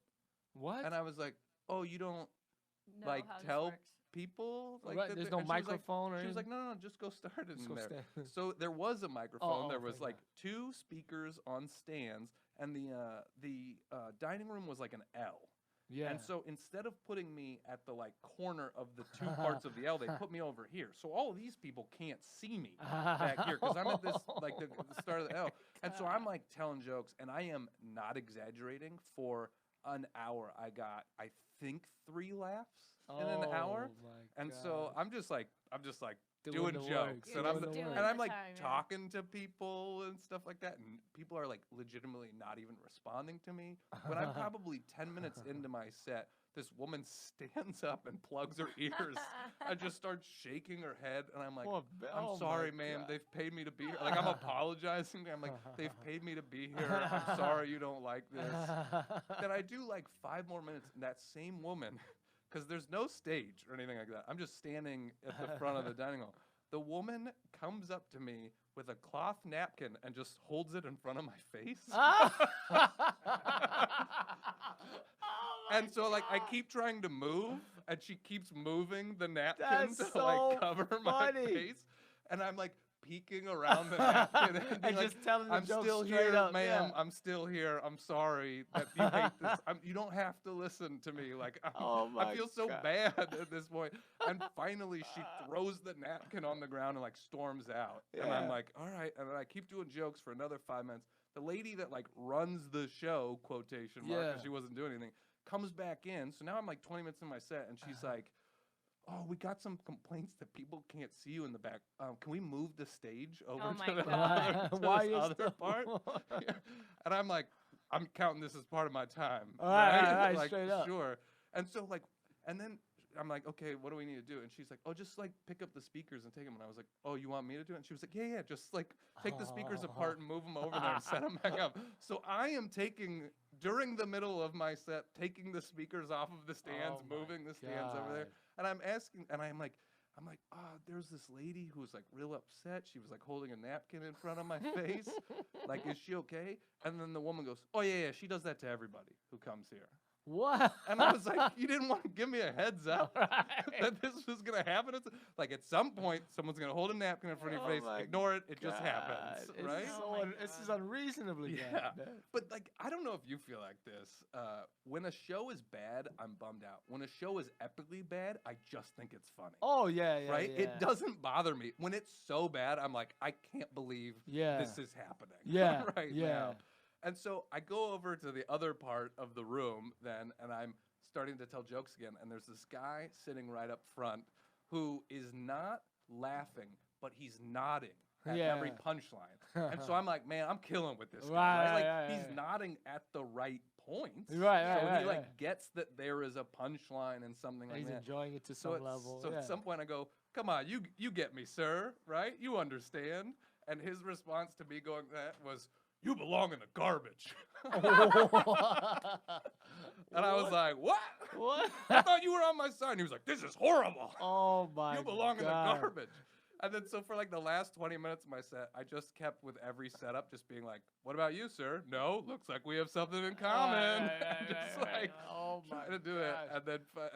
What? And I was like, oh, you don't No, like how this tell works. people like Right, that there's they- no and she was like- microphone or She was like, anything? no, just go start it Just in go there. stand. So there was a microphone. Oh, There was thank like 2 speakers on stands, and the dining room was like an L. Yeah. And so instead of putting me at the like corner of the 2 parts of the L, they put me over here. So all of these people can't see me back here because I'm at this like the start of the L. And so I'm like telling jokes, and I am not exaggerating. For an hour, I got, I think, 3 laughs in an hour. Oh my And so gosh. I'm just like Doing doing the jokes, work, and I'm doing the work. and I'm the like time, yeah. talking to people and stuff like that, and people are like legitimately not even responding to me. When I'm probably 10 minutes into my set, this woman stands up and plugs her ears and just starts shaking her head, and I'm like, I'm sorry, ma'am. They've paid me to be here. Like I'm apologizing. I'm like, they've paid me to be here. I'm sorry you don't like this. Then I do like 5 more minutes, and that same woman, because there's no stage or anything like that. I'm just standing at the front of the dining hall. The woman comes up to me with a cloth napkin and just holds it in front of my face. And so, like, I keep trying to move, and she keeps moving the napkin That's to, so like, cover my funny. face. And I'm, like, peeking around the napkin and, being And like, just telling the I'm joke still straight here, up, ma'am. yeah. I'm still here. I'm sorry that you hate this. You don't have to listen to me. Like, Oh I my feel so God. bad at this point. And finally, she throws the napkin on the ground and, like, storms out. And I'm Yeah. like, all right. And then I keep doing jokes for another 5 minutes. The lady that, like, runs the show, quotation mark, Yeah. because she wasn't doing anything, comes back in. So now I'm like 20 minutes in my set, and she's like, oh, we got some complaints that people can't see you in the back. Can we move the stage over Oh my to the God. other, to Why this you other still- part? Yeah. And I'm like, I'm counting this as part of my time. All right, Like, straight up. sure. And so, like, and then I'm like, okay, what do we need to do? And she's like, oh, just like pick up the speakers and take them. And I was like, oh, you want me to do it? And she was like, yeah, just like take the speakers apart and move them over there and set them back up. So I am taking, during the middle of my set, taking the speakers off of the stands, Oh my moving the stands over there. God. And I'm asking, and I'm like, oh, there's this lady who was like real upset. She was like holding a napkin in front of my face. Like, is she okay? And then the woman goes, oh, yeah, she does that to everybody who comes here. What? And I was like, you didn't want to give me a heads up that this was going to happen? Like, at some point, someone's going to hold a napkin in front of Oh your face. my Ignore it. It just God, happens, it's right? Oh my this is God. unreasonably Yeah. bad. man. But, like, I don't know if you feel like this. When a show is bad, I'm bummed out. When a show is epically bad, I just think it's funny. Oh yeah, yeah. Right? Yeah. It doesn't bother me. When it's so bad, I'm like, I can't believe Yeah. this is happening Yeah. right yeah. now. And so I go over to the other part of the room then, and I'm starting to tell jokes again. And there's this guy sitting right up front who is not laughing, but he's nodding at Yeah. every punchline. And so I'm like, man, I'm killing with this guy. Right, Right? Like right, he's right. nodding at the right points. Right, So right, he like right. gets that there is a punchline and something like He's that. enjoying it to So some level. So yeah. at some point I go, come on, you get me, sir, right? You understand. And his response to me going that was, you belong in the garbage. And I was like, what? What? I thought you were on my side. And he was like, this is horrible. Oh my You belong in the God. garbage. And then so for like the last 20 minutes of my set, I just kept with every setup just being like, what about you, sir? No, looks like we have something in common. Right, Just right, like oh my trying to do it. gosh.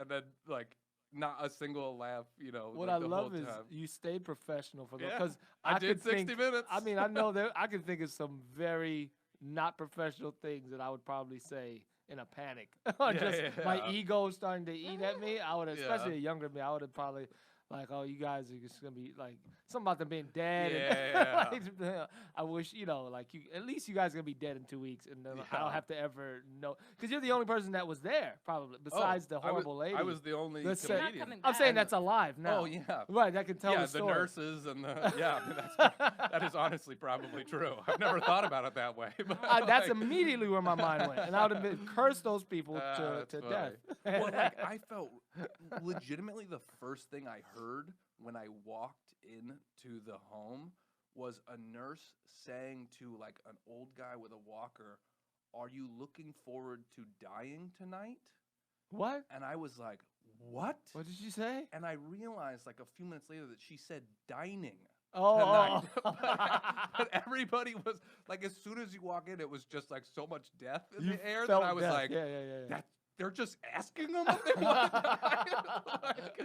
And then like not a single laugh, you know, What like I the love whole is time. you stayed professional for those. Yeah, Because I did could 60 think, minutes. I mean, I know that I can think of some very not professional things that I would probably say in a panic. Or Yeah, just my yeah. ego starting to eat at me. I would, especially Yeah. a younger me, I would have probably like, oh, you guys are just gonna be like something about them being dead. Yeah. And, like, I wish like you at least you guys are gonna be dead in 2 weeks, and then I don't Yeah. have to ever know because you're the only person that was there probably besides the horrible lady. I was the only Let's say- You're not comedian. coming I'm saying back. that's alive now. Oh yeah. Right, that can tell Yeah, the the story. nurses and the I mean, that is honestly probably true. I've never thought about it that way. But That's like, immediately where my mind went, and I would have been cursed those people to that's death. funny. Well, like I felt legitimately the first thing I heard when I walked into the home was a nurse saying to like an old guy with a walker, "Are you looking forward to dying tonight?" What? And I was like, "What?" What did you say? And I realized like a few minutes later that she said dining. Oh, Tonight. But everybody was like, as soon as you walk in, it was just like so much death in You the air that felt I was death. like, yeah. that they're just asking them if they want to die. Like,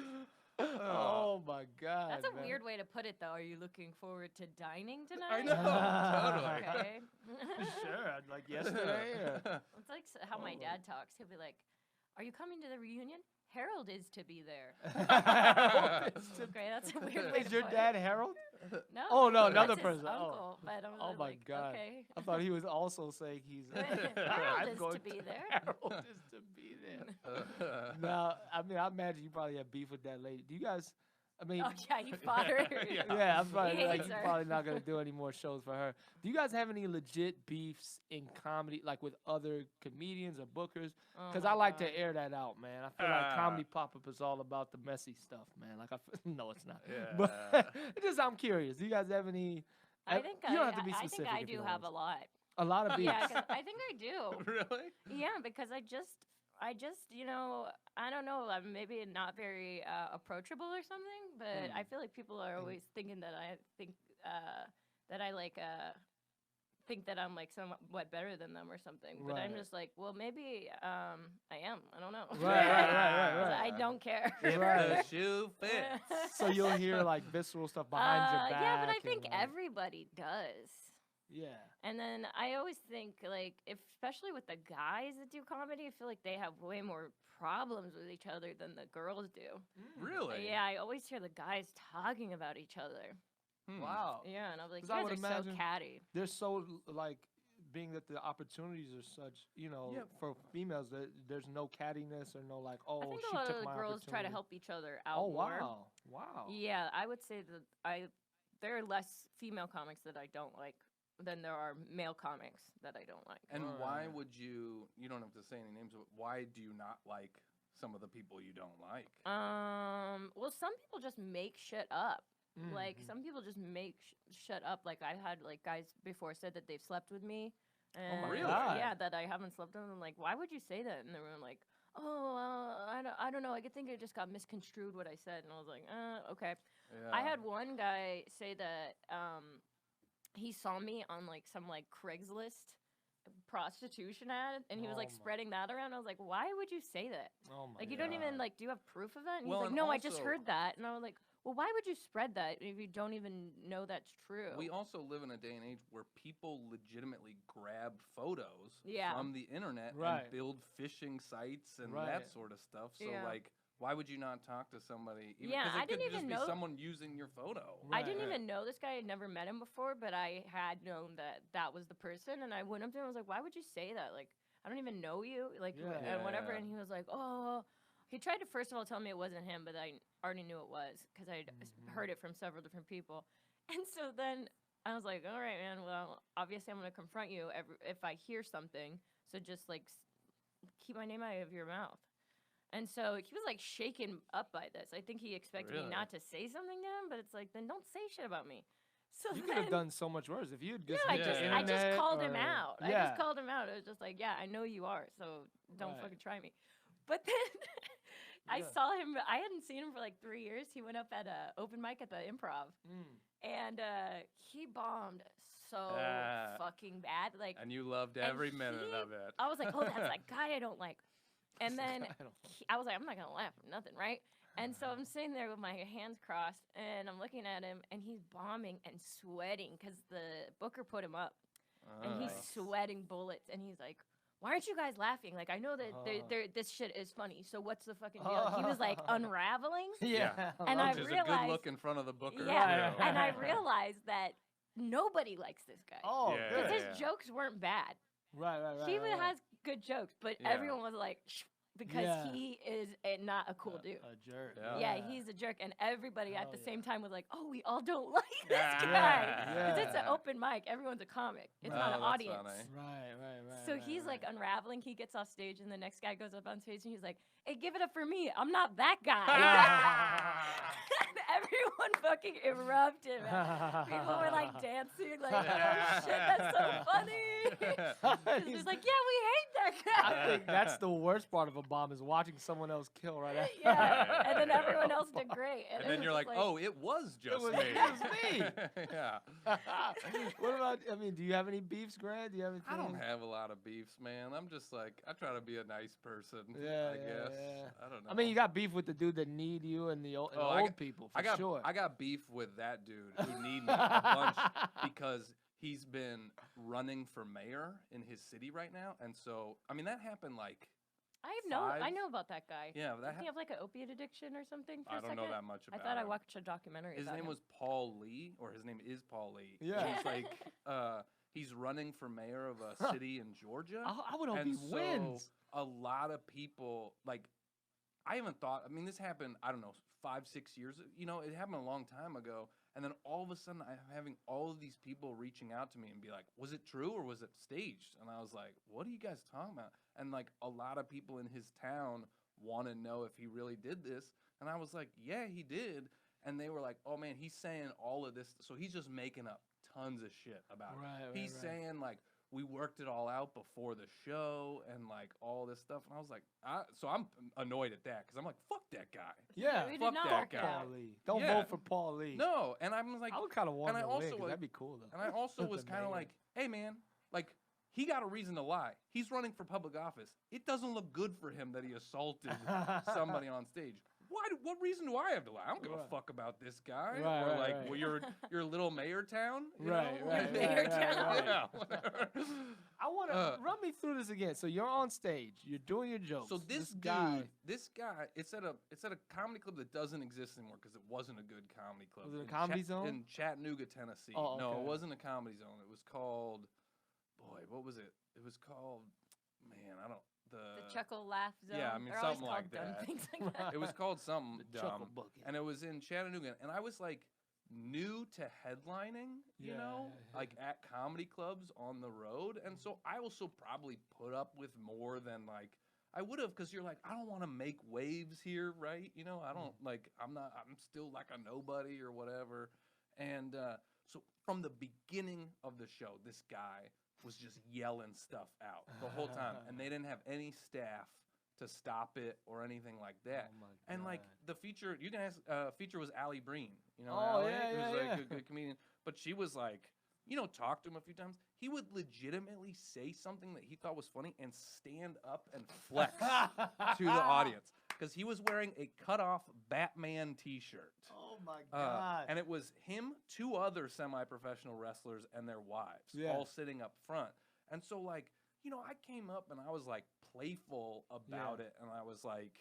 Oh my God. That's a man. weird way to put it, though. Are you looking forward to dining tonight? I know, totally. Okay. Sure, like yesterday. or- It's like how my Oh. dad talks. He'll be like, "Are you coming to the reunion? Harold is to be there." Okay, that's a weird way Is to your put dad it. Harold? No. Oh, no, that's another his person. Oh. Uncle, but I was Oh my like, God. okay. I thought he was also saying he's. Harold I'm is going to be there. Harold is to be there. Now, I mean, I imagine you probably have beef with that lady. Do you guys? I mean, Oh yeah, you fought her. yeah, I'm probably He like hates you're her. probably not gonna do any more shows for her. Do you guys have any legit beefs in comedy, like with other comedians or bookers? Oh Because my I like God. to air that out, man. I feel like comedy pop up is all about the messy stuff, man. Like no, it's not. Yeah. But it's just I'm curious. Do you guys have any? I think you don't have to be I think specific. I if you do don't have want a lot. to. A lot of beefs. Yeah, 'cause I think I do. Really? Yeah, because I just, you know, I don't know, I'm maybe not very approachable or something, but I feel like people are always thinking that I think that I like think that I'm like somewhat better than them or something. But I'm Right. just like, well, maybe I am. I don't know. Right. I don't care. If Right. the shoe fits. So you'll hear like visceral stuff behind your back. Yeah, but I and, think like, everybody does. Yeah. And then I always think, like, especially with the guys that do comedy, I feel like they have way more problems with each other than the girls do. Really? Yeah, I always hear the guys talking about each other. Hmm. Wow. Yeah, and I'm like, 'Cause you I guys would are so imagine- catty. They're so like being that the opportunities are such, you know, Yeah. for females that there's no cattiness or no like, oh, I think she a lot took of the my girls try to opportunity. help each other out Oh more. wow, wow. Yeah, I would say that there are less female comics that I don't like than there are male comics that I don't like. And why Right. would you don't have to say any names, but why do you not like some of the people you don't like? Well, some people just make shit up. Like Mhm. some people just make shit up. Like I've had like guys before said that they've slept with me. And my Really? God. Yeah, that I haven't slept with them. I'm like, why would you say that in the room? Like, oh, I don't know. I think it just got misconstrued what I said, and I was like, okay. Yeah. I had one guy say that he saw me on like some like Craigslist prostitution ad, and he was like Oh my- spreading that around. I was like, why would you say that? Oh my Like, you don't even God. like, do you have proof of that? And Well, he's like, and no, I just also- heard that. And I was like, well, why would you spread that if you don't even know that's true? We also live in a day and age where people legitimately grab photos Yeah. from the internet Right. and build phishing sites and Right. that sort of stuff. So Yeah. like, why would you not talk to somebody? Even, Yeah, 'cause it I didn't could even just know- be someone using your photo. I didn't Right. even know this guy. I'd never met him before, but I had known that that was the person. And I went up to him. I was like, why would you say that? Like, I don't even know you. Like, Yeah. and whatever. Yeah. And he was like, oh, He tried to first of all tell me it wasn't him, but I already knew it was because I heard it from several different people. And so then I was like, all right, man, well, obviously I'm going to confront you if I hear something. So just like keep my name out of your mouth. And so he was like shaken up by this. I think he expected me not to say something to him, but it's like, then don't say shit about me. So you could have done so much worse if you had just I just called him out. I just called him out. It was just like, yeah, I know you are, so don't fucking try me. But then I saw him. I hadn't seen him for like 3 years. He went up at a open mic at the Improv, and he bombed so fucking bad. Like, and you loved every minute of it. I was like, oh, that's that guy I don't like. And then I was like, I'm not gonna laugh at nothing, right? And so I'm sitting there with my hands crossed, and I'm looking at him, and he's bombing and sweating because the booker put him up, and he's sweating bullets, and he's like, why aren't you guys laughing? Like, I know that this shit is funny, so what's the fucking deal? He was like unraveling. And I Which is realized, a good look in front of the booker. And I realized that nobody likes this guy. Because his jokes weren't bad. Right. He even has good jokes, but everyone was like, shh, because he is not a cool dude. A jerk. Yeah, he's a jerk. And everybody at the same time was like, oh, we all don't like this guy. Because it's an open mic. Everyone's a comic. It's not an audience. Funny. Right. So he's like unraveling. He gets off stage, and the next guy goes up on stage, and he's like, hey, give it up for me. I'm not that guy. And everyone fucking erupted. People were like dancing, like, oh shit, that's so funny. He's like, yeah, we hate that guy. I think that's the worst part of a bomb is watching someone else kill right after. And then everyone else did great. And then you're like, oh, it was just me. It was me. Yeah. What about, I mean, do you have any beefs, Grant? Do you have anything? I don't have a lot of beefs, man. I'm just like, I try to be a nice person, I guess. I don't know. I mean, you got beef with the dude that need you and the old people, for sure. I got beef with that dude who need me a bunch because he's been running for mayor in his city right now. And so, I mean, that happened like I know about that guy. Yeah, Does he have like an opiate addiction or something? I don't know that much about him. I thought I watched a documentary. His name was Paul Lee, or his name is Paul Lee. Yeah. He's like, he's running for mayor of a city in Georgia. I would hope he wins. A lot of people, like, I haven't thought, I mean, this happened, I don't know, 5-6 years, it happened a long time ago. And then all of a sudden, I'm having all of these people reaching out to me and be like, was it true or was it staged? And I was like, what are you guys talking about? And like a lot of people in his town want to know if he really did this. And I was like, yeah, he did. And they were like, oh man, he's saying all of this. So he's just making up tons of shit about it. He's saying like, we worked it all out before the show and like all this stuff. And I was like, so I'm annoyed at that because I'm like, fuck that guy. Yeah, fuck that guy. Paul Lee. Don't vote for Paul Lee. No, and I'm like, I would kind of want to win. That'd be cool though. And I also was kind of like, hey man, like he got a reason to lie. He's running for public office. It doesn't look good for him that he assaulted somebody on stage. What reason do I have to lie? I don't give a fuck about this guy. Or like, well, your little mayor town. Mayor town. Yeah. I want to run me through this again. So you're on stage. You're doing your jokes. So this guy, it's at a comedy club that doesn't exist anymore because it wasn't a good comedy club. Was it a Comedy Zone? In Chattanooga, Tennessee. Oh, okay. No, it wasn't a Comedy Zone. It was called, what was it? It was called, man, I don't. The chuckle laugh zone. Yeah, I mean, They're something always like called dumb that. things like that. It was called something The dumb. chuckle bucket. And it was in Chattanooga. And I was like new to headlining, like at comedy clubs on the road. And so I also probably put up with more than like I would have because you're like, I don't want to make waves here, right? I don't like, I'm still like a nobody or whatever. And so from the beginning of the show, this guy was just yelling stuff out the whole time, and they didn't have any staff to stop it or anything like that. Oh my and like the feature, you can ask. Feature was Allie Breen, Oh, Allie, yeah, who's like a good comedian, but she was like, talked to him a few times. He would legitimately say something that he thought was funny and stand up and flex to the audience because he was wearing a cut-off Batman T-shirt. Oh my God! And it was him, 2 other semi-professional wrestlers, and their wives, all sitting up front. And so, like, I came up and I was like playful about it, and I was like,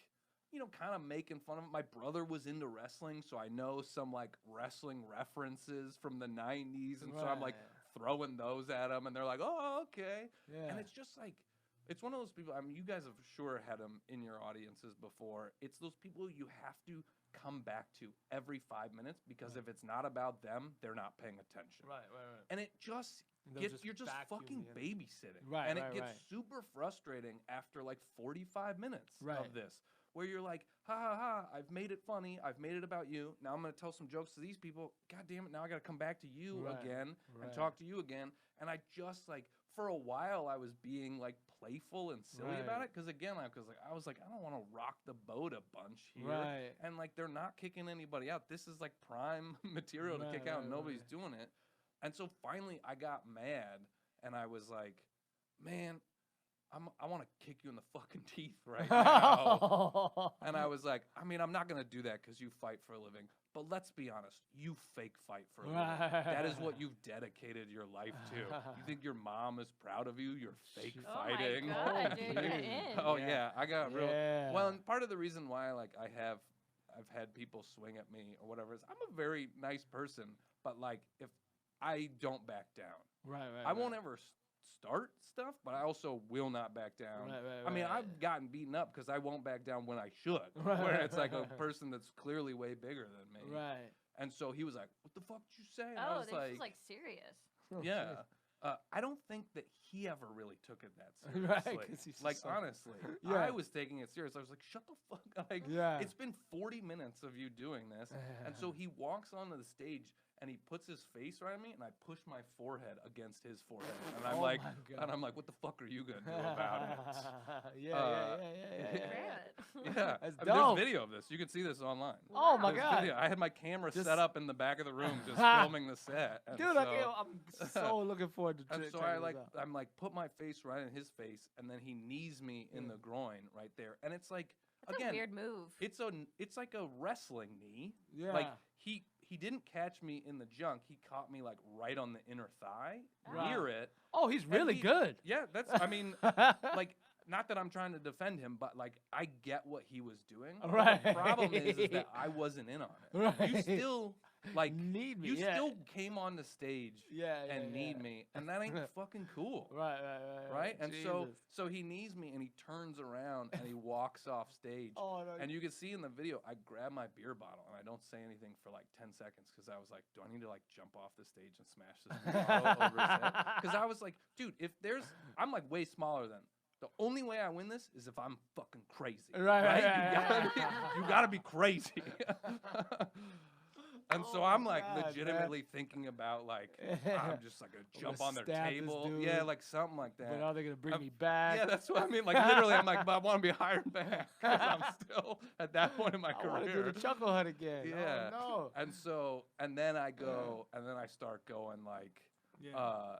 kind of making fun of it. My brother was into wrestling, so I know some like wrestling references from the 90s, and so I'm like throwing those at them, and they're like, oh, okay. And it's just like, It's one of those people. I mean, you guys have sure had them in your audiences before. It's those people you have to come back to every 5 minutes because if it's not about them, they're not paying attention. Right. And it just you're just fucking babysitting. Right, and right, it gets right. super frustrating after like 45 minutes Right. of this, where you're like, ha ha ha, I've made it funny, I've made it about you. Now I'm gonna tell some jokes to these people. God damn it, now I gotta come back to you Right, again and right. talk to you again. And I just like for a while I was being like playful and silly about Right. it because again I was like I don't want to rock the boat a bunch here. Right. And like they're not kicking anybody out. This is like prime material to Right, kick out. right, Nobody's right. doing it. And so finally I got mad and I was like, man, I want to kick you in the fucking teeth right now. And I was like, I mean, I'm not going to do that because you fight for a living. But let's be honest, you fake fight for a living. That is what you've dedicated your life to. You think your mom is proud of you? You're fake fighting. Oh my God, dude, you're in. Oh yeah, I got real. Yeah. Well, and part of the reason why I've had people swing at me or whatever is I'm a very nice person, but like if I don't back down, Right. I won't ever start stuff, but I also will not back down. Right, I mean, right. I've gotten beaten up because I won't back down when I should, Right, where right, it's like a right. person that's clearly way bigger than me. Right. And so he was like, "What the fuck did you say?" And I Oh, was this is like serious. yeah. I don't think that he ever really took it that Right, seriously. 'cause he's Like just so- honestly, Yeah. I was taking it serious. I was like, "Shut the fuck up!" Like, Yeah. it's been 40 minutes of you doing this, and so he walks onto the stage and he puts his face around me, and I push my forehead against his forehead, and I'm Oh like, my God. "What the fuck are you gonna do about it?" Yeah. Grant. Yeah, That's I mean, dope. there's video of this. You can see this online. Oh my There's God. video. I had my camera Just- set up in the back of the room, just filming the set. And Dude, so, I'm so looking forward to and checking so I this like out. I'm like put my face right in his face, and then he knees me in the groin right there, and it's like That's again, a weird move. it's like a wrestling knee. Yeah. Like he didn't catch me in the junk. He caught me like right on the inner thigh, Right. near it. Oh, he's really he- good. Yeah, that's. I mean, like. Not that I'm trying to defend him, but like I get what he was doing. But Right. The problem is that I wasn't in on it. Right. You still like need me. you yeah. still came on the stage yeah, and need yeah. me, and that ain't fucking cool. Right. Right? And Jesus. so he knees me and he turns around and he walks off stage. Oh, no. And you can see in the video, I grab my beer bottle and I don't say anything for like 10 seconds because I was like, do I need to like jump off the stage and smash this beer bottle over his head? Because I was like, dude, I'm like way smaller than. The only way I win this is if I'm fucking crazy. Right. You gotta be crazy. And so Oh I'm my like God, legitimately thinking about like I'm just like gonna jump gonna on their stab this table. dude. Yeah, like something like that. But are they gonna bring I'm- me back? Yeah, that's what I mean. Like literally, I'm like, but I want to be hired back because I'm still at that point in my I want to do career. the chuckle hut again. Yeah. Oh, And then I go, and then I start going like, no. Yeah.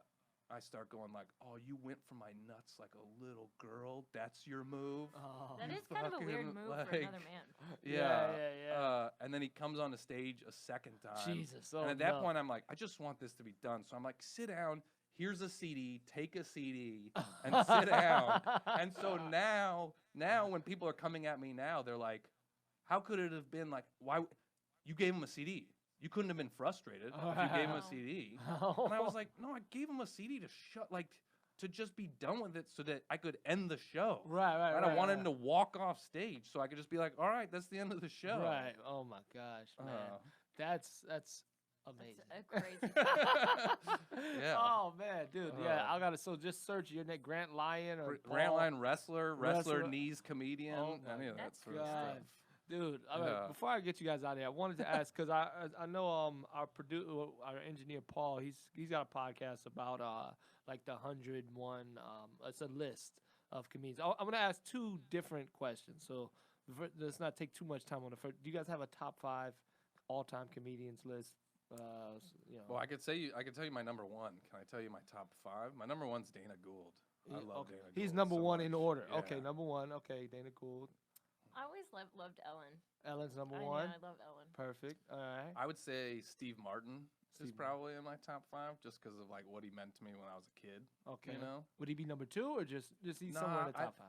I start going like, oh, you went for my nuts like a little girl. That's your move. Oh. That You is kind of a weird fucking, move like- for another man. Yeah. And then he comes on the stage a second time. Jesus. Oh, and at that no. point, I'm like, I just want this to be done. So I'm like, sit down. Here's a CD. Take a CD and sit down. And so now when people are coming at me now, they're like, how could it have been like, why you gave him a CD? You couldn't have been frustrated if you gave him a Oh. CD. And I was like, no, I gave him a CD to just be done with it so that I could end the show. Right. I don't want him to walk off stage so I could just be like, all right, that's the end of the show. Right. Oh my gosh, man. That's amazing. That's a crazy. Yeah. Oh man, dude. Yeah, I gotta. So just search your name, Grant Lyon or Grant Paul. Line wrestler, knees comedian, Oh any of my that That's sort of God. stuff. Dude, all right, Yeah. before I get you guys out of here, I wanted to ask because I know our engineer Paul, he's got a podcast about like the 101. It's a list of comedians. I'm gonna ask two different questions, so let's not take too much time on the first. Do you guys have a top 5 all-time comedians list? Well, I could tell you my number one. Can I tell you my top 5? My number one's Dana Gould. I love Dana Gould. He's number so one much. in order. Yeah. Okay, number one. Okay, Dana Gould. I always loved Ellen. Ellen's number I know, one. I love Ellen. Perfect. All right. I would say Steve Martin is Steve probably in my top 5 just because of like what he meant to me when I was a kid. Okay. You know? Would he be number 2 or just he's somewhere in the top 5?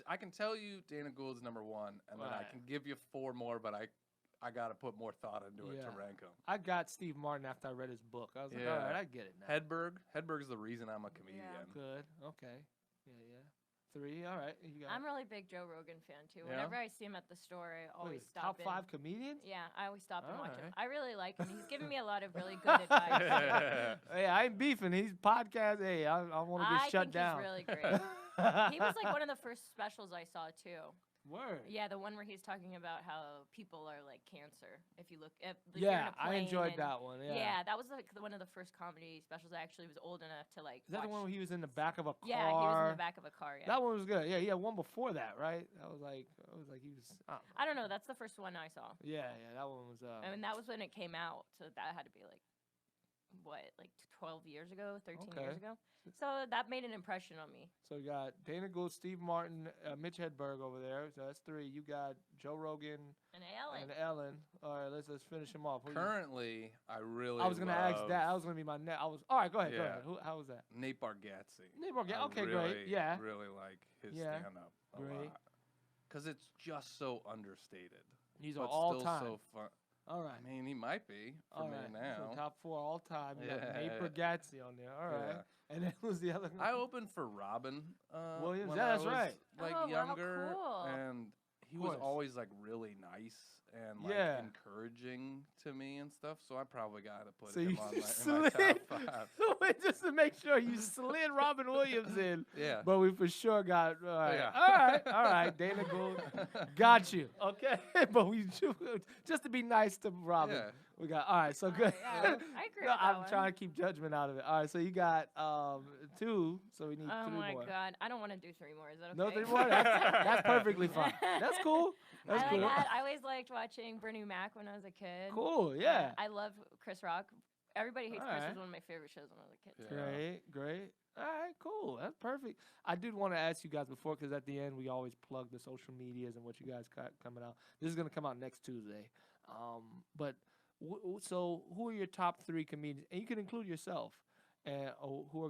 I can tell you Dana Gould's number 1, and then I Right. can give you 4 more, but I got to put more thought into it to Yeah. rank them. I got Steve Martin after I read his book. I was like, all Yeah. right, I get it now. Hedberg's the reason I'm a comedian. Good. Okay. Yeah. 3. All right. You got I'm a really big Joe Rogan fan too. Yeah? Whenever I see him at the store, I what always is it, stop top in. 5 comedians. Yeah, I always stop and watch him. Alright. I really like him. He's giving me a lot of really good advice. Hey, I ain't beefing. He's podcast. Hey, I want to get shut down. He's really great. He was like one of the first specials I saw too. Word. Yeah, the one where he's talking about how people are like cancer. If you look at you're in Yeah, a I plane enjoyed and- that one. Yeah. that was like one of the first comedy specials I actually was old enough to like. Is that the one watch. where he was in the back of a car? Yeah, he was in the back of a car. Yeah. That one was good. Yeah, he had one before that, right? That was like he was. I don't know. That's the first one I saw. Yeah, that one was. I mean, that was when it came out, so that had to be like, what, like 12 years ago, 13 years Okay. ago. So that made an impression on me. So you got Dana Gould, Steve Martin, Mitch Hedberg over there. So that's 3. You got Joe Rogan And Ellen. and Ellen. All right, let's finish him off. Who you- Currently, I really I was gonna ask love that. That was gonna be my net. All right. Go ahead. Go Yeah. ahead. How was that? Nate Bargatze. Nate Bargatze, I okay, really, great. Yeah. Really like his Yeah, stand-up a great. lot. Because it's just so understated. He's but an all still time. so fun. All right. I mean, he might be for All me right. now. So top 4 all time. You got Nate Yeah. Bargatze on there. All right. Yeah. And then who's the other one? I opened for Robin Williams, when yeah, I that's was, right. like Oh, wow, younger, cool. and he was course. always like really nice and like Yeah. encouraging to me and stuff. So I probably got to put So him you on in my slid. top 5. Wait, just to make sure you slid Robin Williams in. Yeah. But we for sure got all right. Yeah. All right. Dana Gould, got you. Okay, but we just to be nice to Robin. Yeah. We got all right. So good. Yeah, I agree No, with that I'm one. trying to keep judgment out of it. All right, so you got 2, so we need Oh 3 my more. God, I don't want to do 3 more. Is that okay? No 3 more. That's perfectly fine. That's cool. That's I cool. like that. I always liked watching Bernie Mac when I was a kid. Cool. Yeah. I love Chris Rock. Everybody Hates Chris Alright. was one of my favorite shows when I was a kid. Yeah. Great. All right, cool. That's perfect. I did want to ask you guys before, because at the end we always plug the social medias and what you guys got coming out. This is gonna come out next Tuesday. But so who are your top 3 comedians? And you can include yourself. And who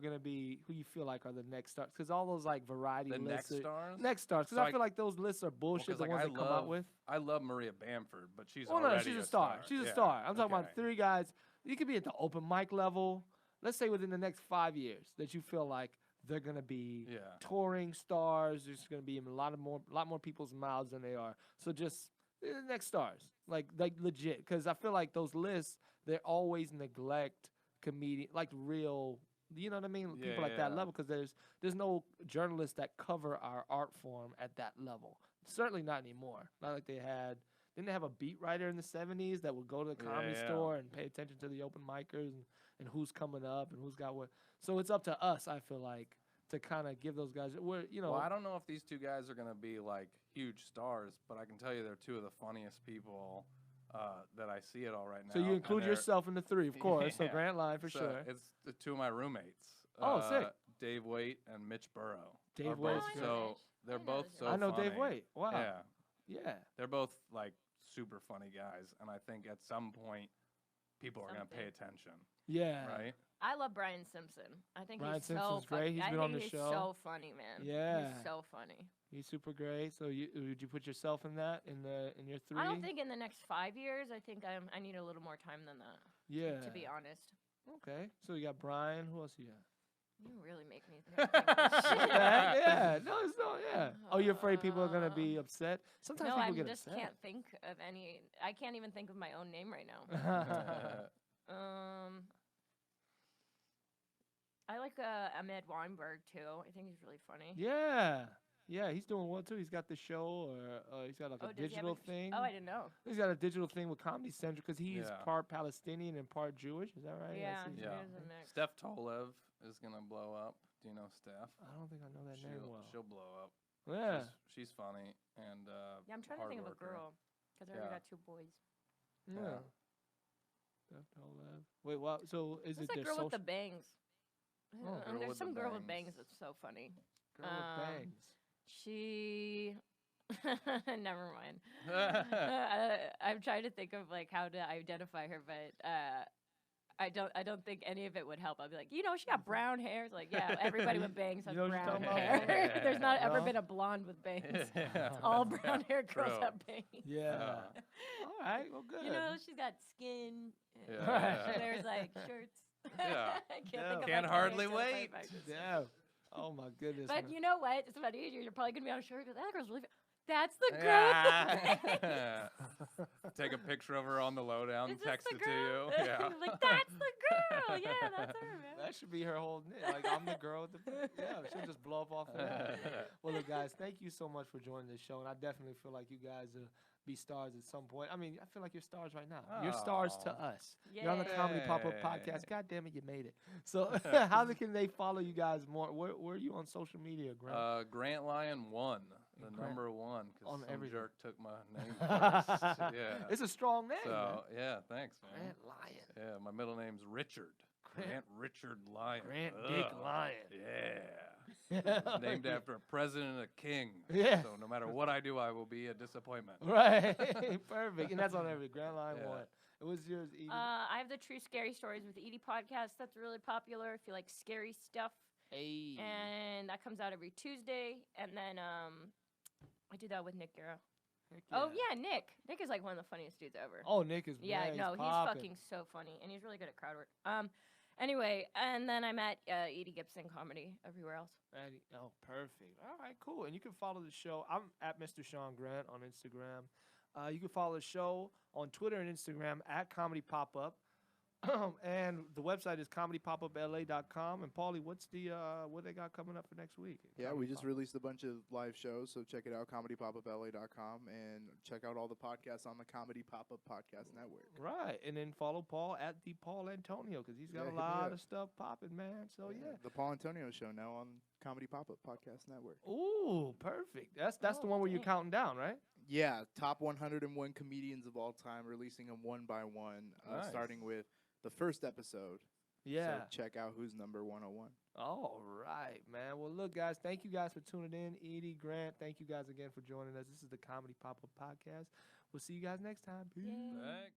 you feel like are the next stars? Because all those like variety The lists. next stars? Next stars. Because So I feel like those lists are bullshit. 'cause, The like, ones I they come out with. I love Maria Bamford, but she's Well, already no, she's a star. She's a Yeah. star. I'm talking about Okay. 3 guys. You could be at the open mic level. Let's say within the next 5 years that you feel like they're gonna be Yeah. touring stars. There's gonna be a lot more people's mouths than they are. So just the next stars, like legit. Because I feel like those lists, they always neglect comedian, like real. You know what I mean? Yeah, People at that yeah. level, because there's no journalists that cover our art form at that level. Certainly not anymore. Not like they had. Didn't they have a beat writer in the 70s that would go to the comedy Yeah. store and pay attention to the open micers and who's coming up and who's got what? So it's up to us, I feel like, to kind of give those guys. Well, I don't know if these 2 guys are gonna be like huge stars, but I can tell you they're 2 of the funniest people that I see it all right now. so you and include they're- yourself in the 3, of course. So Yeah. Grant Line for So sure. It's the 2 of my roommates. Oh, sick. Dave Waite and Mitch Burrow. Dave are Waite's both great. so they're know both those so I know Dave funny. Waite. Wow. Yeah. Yeah. They're both like super funny guys, and I think at some point people are gonna pay Something. attention, Yeah. right? I love Brian Simpson. I think Brian he's so Simpson's funny. great. He's I been think on the he's show. so funny, man. Yeah. He's so funny. He's super great. So would you put yourself in that in your 3? I don't think in the next 5 years. I think I need a little more time than that. Yeah. To be honest. Okay. So you got Brian. Who else you got? You really make me think. of this shit. Yeah. No, it's no. Yeah. Oh, you're afraid people are gonna be upset? Sometimes No, people I get just upset. can't think of any. I can't even think of my own name right now. I like Ahmed Weinberg too. I think he's really funny. Yeah. Yeah, he's doing well too. He's got the show, or he's got like a does he have digital thing. Oh, I didn't know. He's got a digital thing with Comedy Central because he's Yeah. part Palestinian and part Jewish. Is that right? Yeah, That's his- Yeah. there's a mix. Steph Tolev is gonna blow up. Do you know Steph? I don't think I know that name well. She'll blow up. Yeah. She's funny and Yeah, I'm trying to hard think of a worker. girl because I already Yeah. got 2 boys. Yeah. Steph Tolev. Wait, what? So is Who's it that their girl social with the bangs? Oh. Girl There's with the some girl with bangs. bangs that's so funny. girl with bangs? She. Never mind. I'm trying to think of like how to identify her, but I don't think any of it would help. I'll be like, she got brown hair. It's like, yeah, everybody with bangs has You know what you're brown talking hair. about? There's not ever No? been a blonde with bangs. Yeah. All brown hair girls True. have bangs. Yeah. All right. Well, good. She's got skin. Yeah. There's like shirts. Yeah. I can't Yeah. think of Can't like, hardly any identifying wait. factors. Yeah. Oh my goodness. But man. you know what? It's funny. You're probably gonna be on a show. That girl's really. That's the girl. with the face." Take a picture of her on the lowdown, Is this text the it to girl? you. Yeah. Like, that's the girl. Yeah, that's her, man. That should be her whole name. Like, I'm the girl with the. Yeah, she'll just blow up off of that. Well, look, guys, thank you so much for joining this show, and I definitely feel like you guys will be stars at some point. I mean, I feel like you're stars right now. You're stars to Aw. us. You're on the Comedy Pop-Up Podcast. God damn it, you made it. So, how can they follow you guys more? Where are you on social media, Grant? Grant Lyon 1, the Grant- number 1, On because some everything. jerk took my name first. Yeah. It's a strong name, man. So yeah, thanks, man. Grant Lyon. Yeah, my middle name's Richard. Grant Richard Lyon. Grant Dick Ugh. Lyon. Yeah. Named after a president and a king. Yeah. So no matter what I do, I will be a disappointment. Right. Perfect. And that's on every Grand Line Yeah. 1. It was yours, Edie. I have the True Scary Stories with Edie podcast. That's really popular if you like scary stuff. Hey. And that comes out every Tuesday. And then I do that with Nick Guerra. Heck Oh yeah, Nick. Nick is like one of the funniest dudes ever. Oh, Nick is yeah, man, no, he's poppin'. fucking so funny, and he's really good at crowd work. Anyway, and then I'm at Edi Gibson Comedy everywhere else. Oh, perfect. All right, cool. And you can follow the show. I'm at Mr. Sean Grant on Instagram. You can follow the show on Twitter and Instagram at Comedy Pop-Up. And the website is comedypopupla.com. And Paulie, what's the what they got coming up for next week? Yeah, Comedy we just Pop-Up. released a bunch of live shows, so check it out, comedypopupla.com, and check out all the podcasts on the Comedy Pop-Up Podcast Network. Right, and then follow Paul at the Paul Antonio because he's got Yeah, a hit me lot up. of stuff popping, man. So yeah. The Paul Antonio Show now on Comedy Pop-Up Podcast Network. Ooh, perfect. That's the Oh, one where you're dang. counting down, right? Yeah, top 101 comedians of all time, releasing them one by one, Nice. starting with the first episode. Yeah. So check out who's number 101. All right, man. Well, look, guys, thank you guys for tuning in. Edie, Grant, thank you guys again for joining us. This is the Comedy Pop-Up Podcast. We'll see you guys next time. Peace. Yay. Thanks.